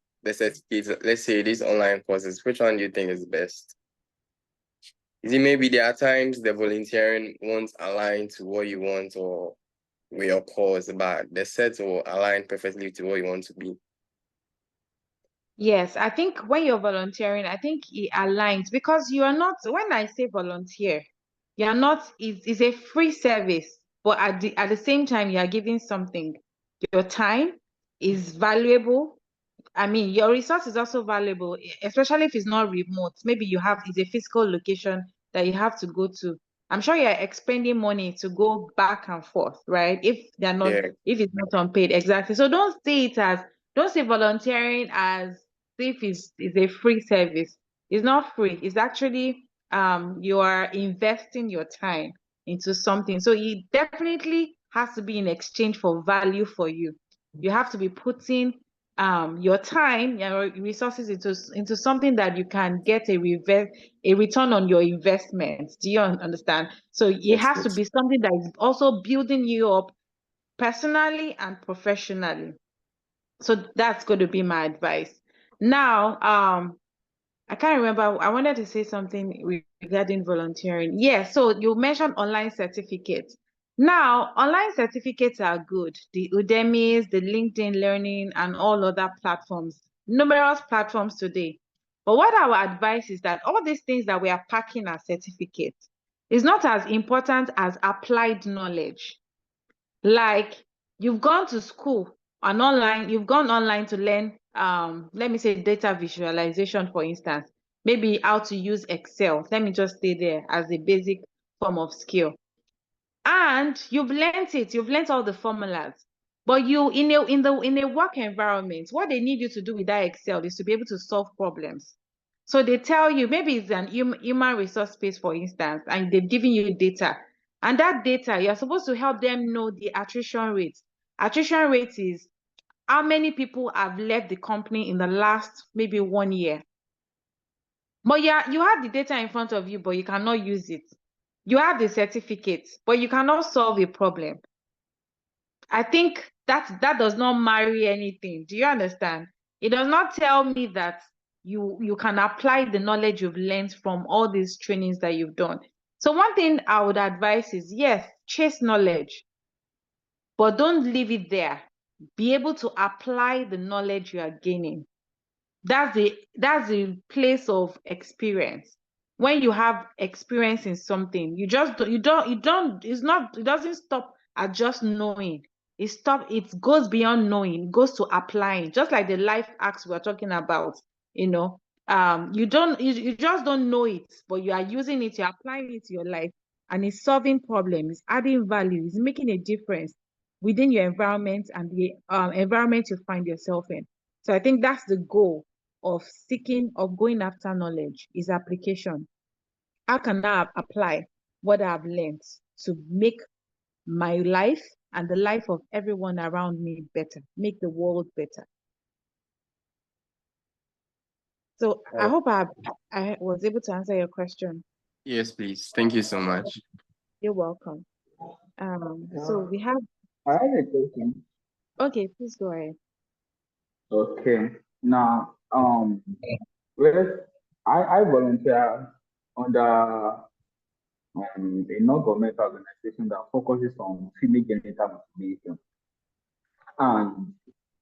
let's say these online courses, which one do you think is best? Is it maybe there are times the volunteering won't align to what you want or with your cause, but the sets will align perfectly to what you want to be? Yes, I think when you're volunteering, I think it aligns because you are not, when I say volunteer, you're not, it's a free service, but at the same time, you are giving something. Your time is valuable. I mean, your resource is also valuable, especially if it's not remote. Maybe it's a physical location that you have to go to. I'm sure you're expending money to go back and forth, right? If it's not unpaid, exactly. So don't say volunteering as if it's a free service. It's not free. It's actually you are investing your time into something. So it definitely has to be in exchange for value for you. You have to be putting your time, your resources into something that you can get a return on your investment. Do you understand? So it has to be something that is also building you up personally and professionally. So that's going to be my advice. Now, I can't remember. I wanted to say something regarding volunteering. Yeah, so you mentioned online certificates. Now, online certificates are good. The Udemy's, the LinkedIn Learning, and all other platforms, numerous platforms today. But what our advice is that all these things that we are packing as certificates is not as important as applied knowledge. Like you've gone to school and online, you've gone online to learn, let me say data visualization, for instance, maybe how to use Excel. Let me just stay there as a basic form of skill. And you've learned all the formulas. But you in a work environment, what they need you to do with that Excel is to be able to solve problems. So they tell you, maybe it's an human resource space, for instance, and they've given you data. And that data, you're supposed to help them know the attrition rate. Attrition rate is how many people have left the company in the last maybe 1 year. But yeah, you have the data in front of you, but you cannot use it. You have the certificate, but you cannot solve a problem. I think that does not marry anything. Do you understand? It does not tell me that you can apply the knowledge you've learned from all these trainings that you've done. So one thing I would advise is, yes, chase knowledge, but don't leave it there. Be able to apply the knowledge you are gaining. That's the place of experience. When you have experience in something, it doesn't stop at just knowing. It goes beyond knowing, it goes to applying, just like the life hacks we're talking about, you just don't know it, but you are using it, you're applying it to your life, and it's solving problems, adding value, it's making a difference within your environment and the environment you find yourself in. So I think that's the goal of going after knowledge, is application. How can I apply what I've learned to make my life and the life of everyone around me better, make the world better? So I hope I was able to answer your question. Yes, please. Thank you so much. You're welcome. So we have. I have a question. Okay, please go ahead. Okay. Now, well, I volunteer under a non-governmental organization that focuses on female genital mutilation, and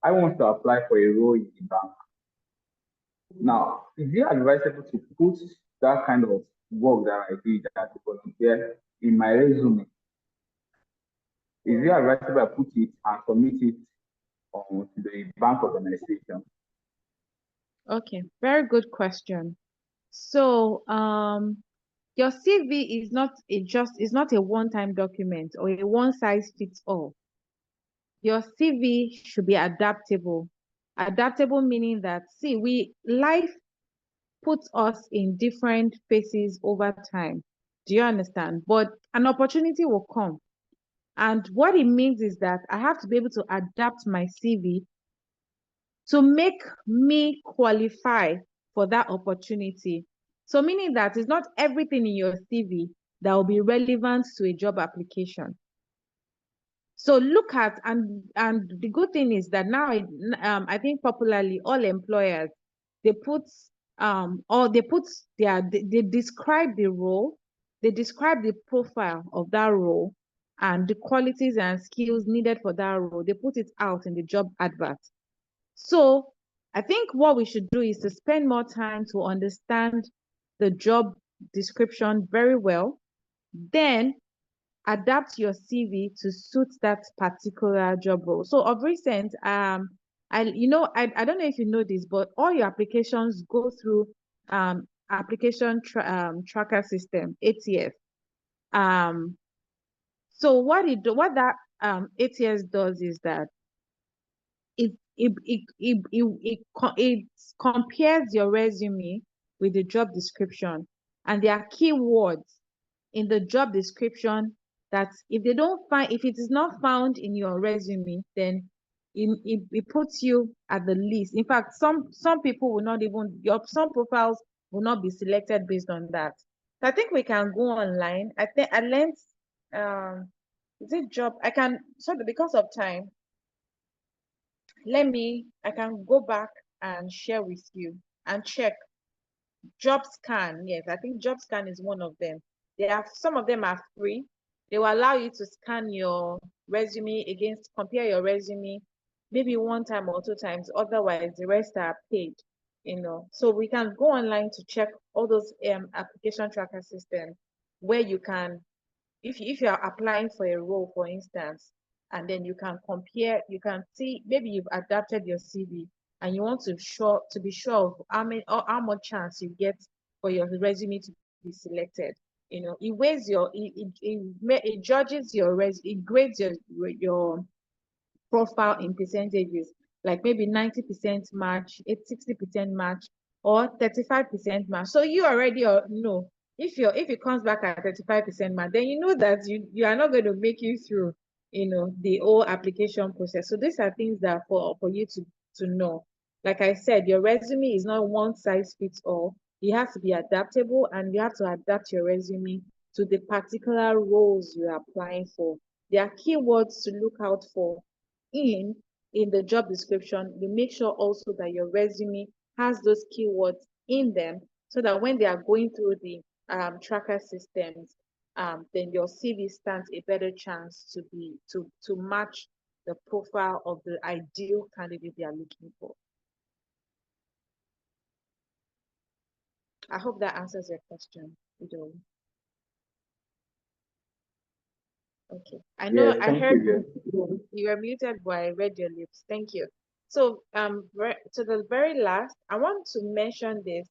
I want to apply for a role in the bank. Now, is it advisable to put that kind of work that I did as a volunteer in my resume? Is it advisable I put it and submit it to the bank organization? Okay, very good question. So, your CV is not a one-time document or a one-size-fits-all. Your CV should be adaptable. Adaptable meaning that, life puts us in different phases over time. Do you understand? But an opportunity will come. And what it means is that I have to be able to adapt my CV to make me qualify for that opportunity. So meaning that it's not everything in your CV that will be relevant to a job application. So look at, and the good thing is that now, I think popularly all employers, they put they describe the role, they describe the profile of that role and the qualities and skills needed for that role. They put it out in the job advert. So I think what we should do is to spend more time to understand the job description very well, then adapt your CV to suit that particular job role. So of recent, I don't know if you know this, but all your applications go through application tracker system, ATS. So what that ATS does is that it compares your resume with the job description, and there are keywords in the job description that if it is not found in your resume, then it puts you at the list. In fact, some people will not even, some profiles will not be selected based on that. So I think we can go online. I think I learned, is it job? I can, so because of time, I can go back and share with you and check. Job scan, yes, I think job scan is one of them. Some of them are free. They will allow you to scan your resume compare your resume maybe one time or two times. Otherwise, the rest are paid, So we can go online to check all those application tracker systems where you can, if you are applying for a role, for instance, and then you can compare, you can see maybe you've adapted your CV and you want to be sure of how much chance you get for your resume to be selected. It weighs it judges it grades your profile in percentages, like maybe 90% match, 60% match, or 35% match. So you already know if it comes back at 35% match, then you know that you are not going to make you through, the whole application process. So these are things that for you to know. Like I said, your resume is not one size fits all. You have to be adaptable, and you have to adapt your resume to the particular roles you're applying for. There are keywords to look out for in the job description. You make sure also that your resume has those keywords in them, so that when they are going through the tracker systems, then your CV stands a better chance to match the profile of the ideal candidate they are looking for. I hope that answers your question, Udo. Okay. I know I heard you were muted, but I read your lips. Thank you. So to the very last, I want to mention this.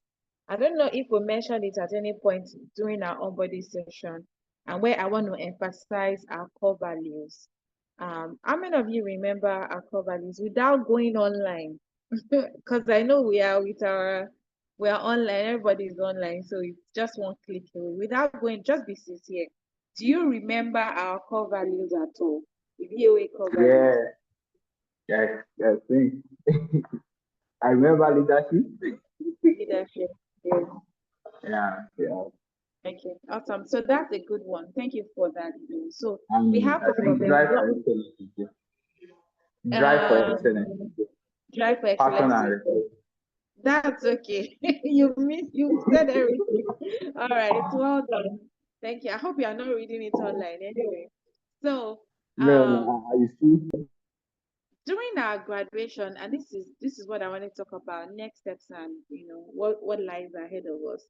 I don't know if we mentioned it at any point during our onboarding session, and where I want to emphasize our core values. How many of you remember our core values without going online? Because I know we are online, everybody's online, so it's just one click away. Without going, just be sincere. Do you remember our core values at all? The VOA core values. Yes. I remember leadership. Leadership. Yeah. Okay, awesome. So that's a good one. Thank you for that. So And we have I think drive for excellence. Drive for excellence. Drive for Passion and excellence. That's okay. You said everything. All right, well done. Thank you. I hope you are not reading it online anyway. So you see, during our graduation, and this is what I want to talk about, next steps and what lies ahead of us.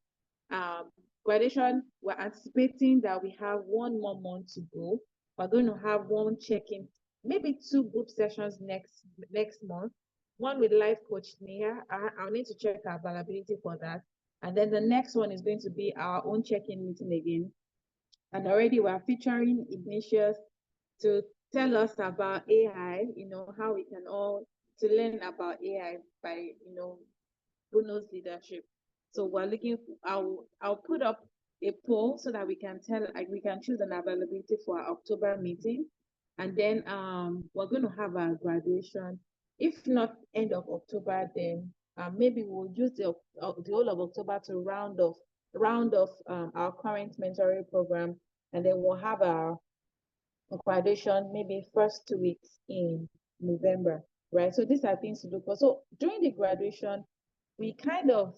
Graduation, we're anticipating that we have one more month to go. We're going to have one check-in, maybe 2 group sessions next month. One with life coach Nia. I'll need to check our availability for that. And then the next one is going to be our own check-in meeting again. And already we're featuring Ignatius to tell us about AI, how we can all to learn about AI by, Bruno's leadership. So we're looking, I'll put up a poll so that we can choose an availability for our October meeting. And then we're going to have our graduation. If not end of October, then maybe we'll use the whole of October to round off round of our current mentoring program, and then we'll have our graduation maybe first 2 weeks in November, right? So these are things to look for. So during the graduation, we kind of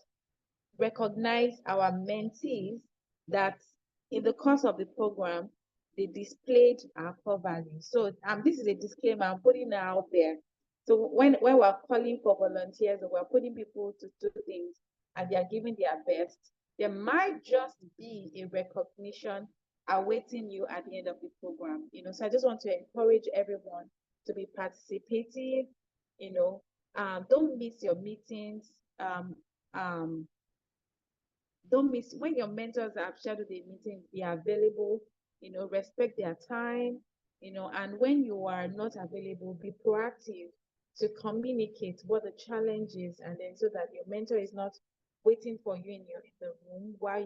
recognize our mentees that in the course of the program, they displayed our core values. So this is a disclaimer I'm putting out there. So when we're calling for volunteers or we're putting people to do things and they are giving their best, there might just be a recognition awaiting you at the end of the program. So I just want to encourage everyone to be participative. Don't miss your meetings. Don't miss when your mentors have scheduled a meeting, be available, respect their time, and when you are not available, be proactive to communicate what the challenge is, and then so that your mentor is not waiting for you in the room while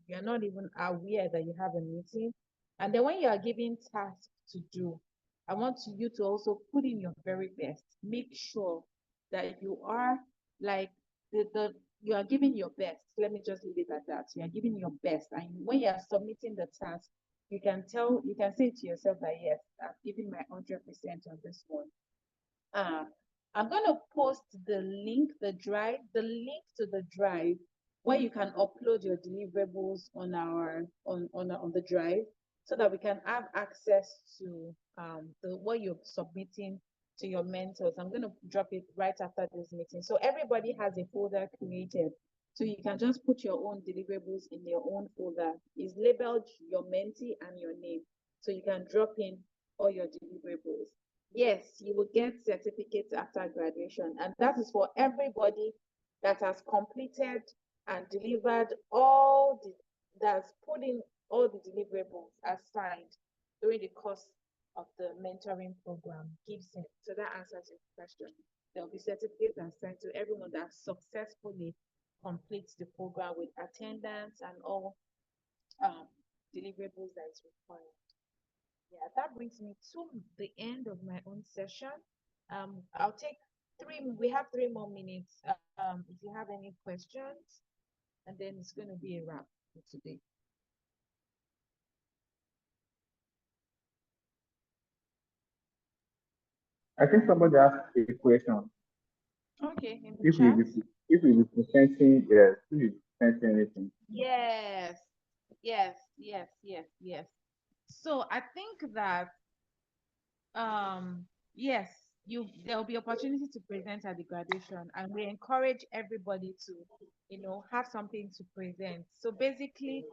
you're not even aware that you have a meeting. And then when you are given tasks to do, I want you to also put in your very best. Make sure that you are like you are giving your best. Let me just leave it at that. You are giving your best. And when you are submitting the task, you can say to yourself that, yes, I'm giving my 100% on this one. I'm going to post the link to the drive where you can upload your deliverables on the drive so that we can have access to what you're submitting to your mentors. I'm going to drop it right after this meeting. So everybody has a folder created. So you can just put your own deliverables in your own folder. It's labeled your mentee and your name. So you can drop in all your deliverables. Yes, you will get certificates after graduation. And that is for everybody that has completed and delivered that's put in all the deliverables assigned during the course of the mentoring program. So that answers your question. There will be certificates assigned to everyone that successfully completes the program with attendance and all deliverables that is required. Yeah, that brings me to the end of my own session. I'll take we have 3 more minutes. If you have any questions, and then it's going to be a wrap for today. I think somebody asked a question. Okay, in the If chat. if we presenting, yes, if we presenting anything. Yes. So I think that yes, there'll be opportunity to present at the graduation, and we encourage everybody to have something to present. So basically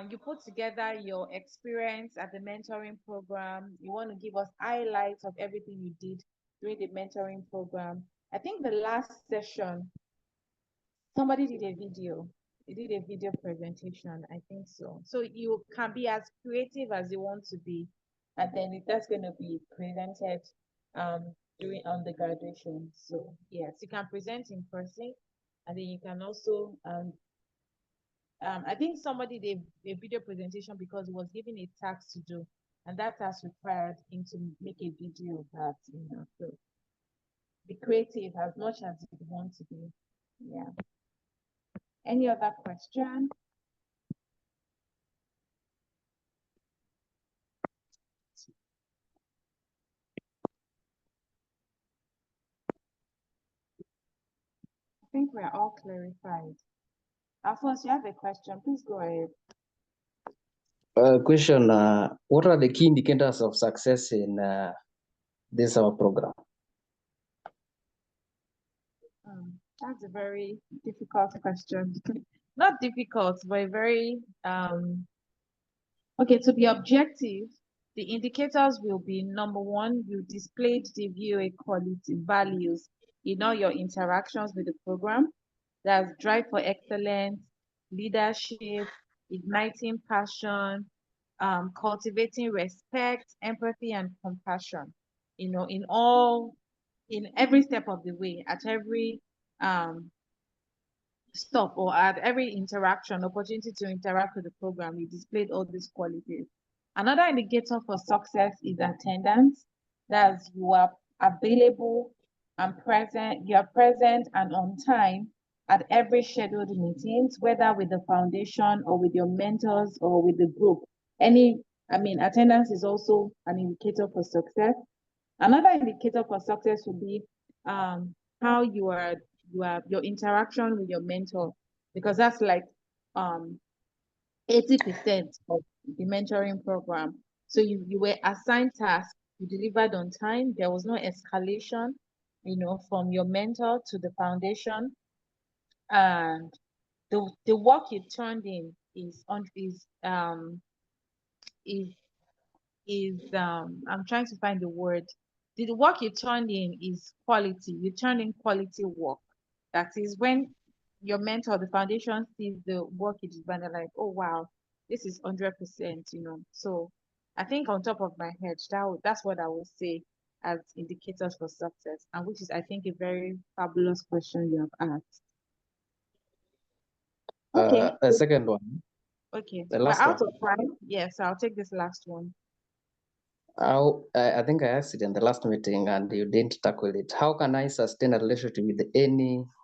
you put together your experience at the mentoring program. You want to give us highlights of everything you did during the mentoring program. I think the last session somebody did a video. They did a video presentation, I think so. So you can be as creative as you want to be, and then that's going to be presented during on the graduation. So yes, you can present in person, and then you can also I think somebody did a video presentation because he was given a task to do, and that task required him to make a video of that. So be creative as much as you want to be. Yeah. Any other question? I think we're all clarified. Alphonse, you have a question. Please go ahead. Question, what are the key indicators of success in this our program? That's a very difficult question. Not difficult, but very okay. To be objective, the indicators will be: number one, you displayed the VOA quality values in all your interactions with the program. That's drive for excellence, leadership, igniting passion, cultivating respect, empathy, and compassion. In every step of the way, at every stop or at every opportunity to interact with the program, you displayed all these qualities. Another indicator for success is attendance. That's you are available and present, you are present and on time at every scheduled meetings, whether with the foundation or with your mentors or with the group. Attendance is also an indicator for success. Another indicator for success would be how your interaction with your mentor, because that's like 80% of the mentoring program. So you were assigned tasks, you delivered on time, there was no escalation, from your mentor to the foundation, and the work you turned in I'm trying to find the word. The work you turned in is quality. You turned in quality work. That is when your mentor, the foundation, sees the work you did and they're like, oh wow, this is 100%, So I think on top of my head, that's what I would say as indicators for success, and which is, I think, a very fabulous question you have asked. Okay. A second one. Okay. The We're last out one. of time. Yes, I'll take this last one. I think I asked it in the last meeting and you didn't tackle it. How can I sustain a relationship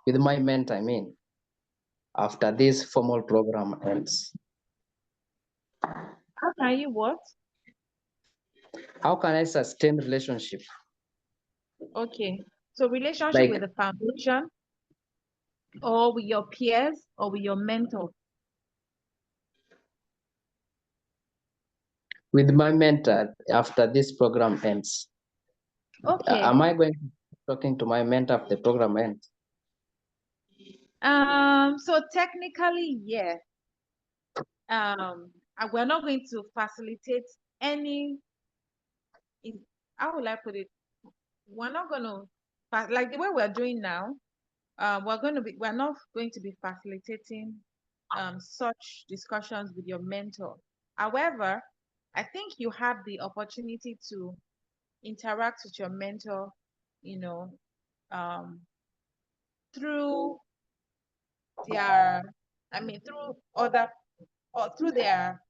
with my mentor, after this formal program ends? How can you what? How can I sustain relationship? Okay. So relationship with the foundation, or with your peers, or with your mentor? With my mentor after this program ends. Okay. Am I going to be talking to my mentor after the program ends? So technically, yeah. We're not going to facilitate any. How will I put it? We're not going to, like the way we're doing now. We're not going to be facilitating such discussions with your mentor. However, I think you have the opportunity to interact with your mentor, through through their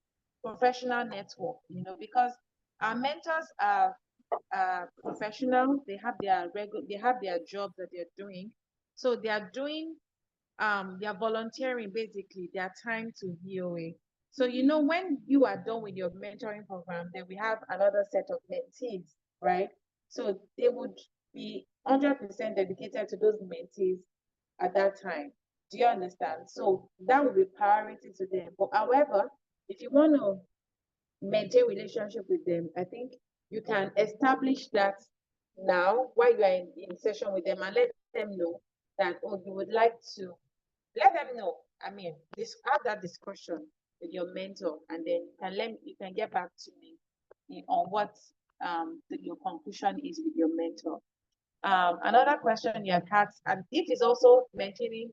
professional network, because our mentors are professional. They have their jobs that they're doing. So they are doing they're volunteering basically their time to VOA. So when you are done with your mentoring program, then we have another set of mentees, right? So they would be 100% dedicated to those mentees at that time. Do you understand? So that would be priority to them. But however, if you want to maintain relationship with them, I think you can establish that now while you are in session with them, and let them know that, you would like to let them know. Have that discussion with your mentor, and then you can get back to me on what your conclusion is with your mentor. Another question you have asked, and it is also maintaining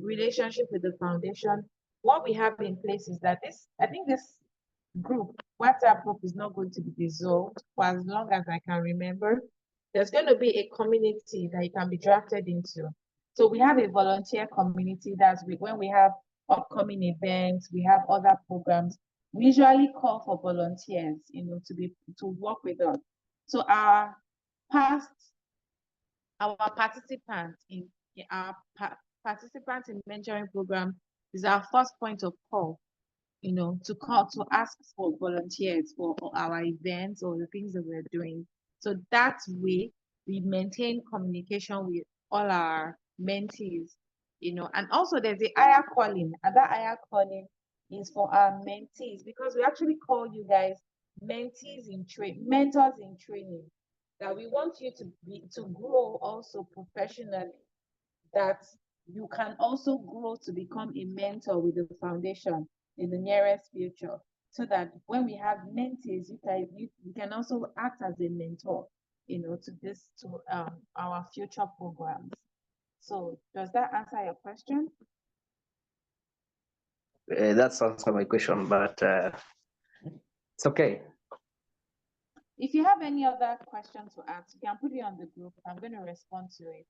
relationship with the foundation. What we have in place is that this WhatsApp group is not going to be dissolved for as long as I can remember. There's going to be a community that you can be drafted into. So we have a volunteer community. When we have upcoming events, we have other programs. We usually call for volunteers, to work with us. So our participants in mentoring program is our first point of call, to ask for volunteers for our events or the things that we're doing. So that way we maintain communication with all our mentees, and also there's the higher calling, and that higher calling is for our mentees, because we actually call you guys mentors in training, that we want you to grow also professionally, that you can also grow to become a mentor with the foundation in the nearest future, so that when we have mentees, you can also act as a mentor, to our future programs. So does that answer your question? That's answer my question, but it's okay. If you have any other questions to ask, you can put it on the group. I'm going to respond to it.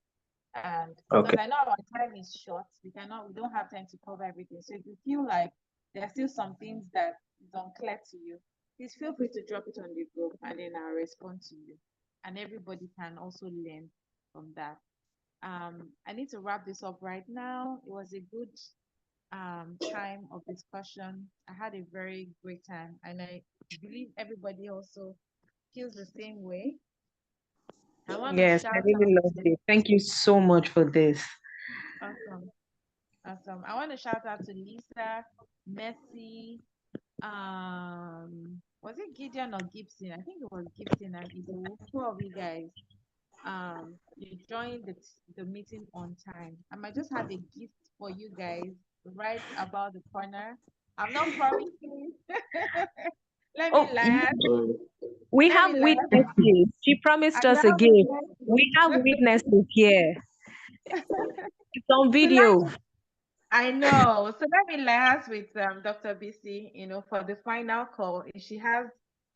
And because I know our time is short, we don't have time to cover everything. So if you feel like there are still some things that is unclear to you, please feel free to drop it on the group, and then I'll respond to you. And everybody can also learn from that. I need to wrap this up right now. It was a good time of discussion. I had a very great time, and I believe everybody also feels the same way. I want to Yes, shout I out really loved to it. Thank you so much for this. awesome. Awesome. I want to shout out to Lisa, Messi, was it Gideon or Gibson? I think it was Gibson and Ibu. Two of you guys. You joined the meeting on time. I might just have a gift for you guys right about the corner. I'm not promising. Let me laugh. We Let have me laugh. witnesses. She promised I us a have gift. witnesses. We have witnesses here. It's on video. I know. So let me liaise with Dr. BC, for the final call. If she has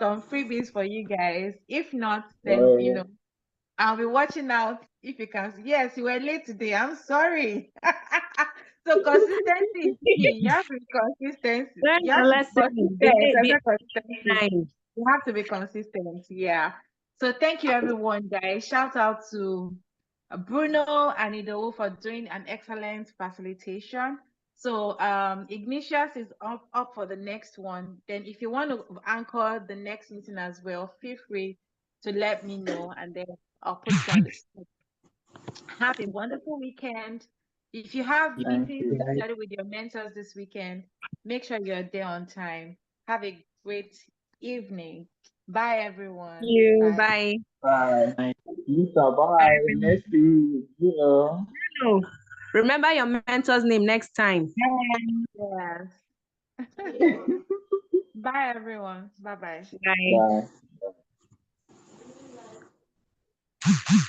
some freebies for you guys. If not, then I'll be watching out if you can. Yes, you were late today. I'm sorry. So consistency is key. You have to be consistent. Learn You a have to be lesson. consistent. The I day said consistency. behind. You have to be consistent. Yeah. So thank you, everyone, guys. Shout out to Bruno and Ido for doing an excellent facilitation. So Ignatius is up for the next one. Then if you want to anchor the next meeting as well, feel free to let me know, and then I'll put you on the spot. Have a wonderful weekend. If you have meetings to study with your mentors this weekend, make sure you're there on time. Have a great evening. Bye, everyone. Thank you. Bye. Bye. Bye. Lisa, bye. Messi, Oh, remember your mentor's name next time. Yes. Bye, everyone. Bye-bye. Bye. Bye.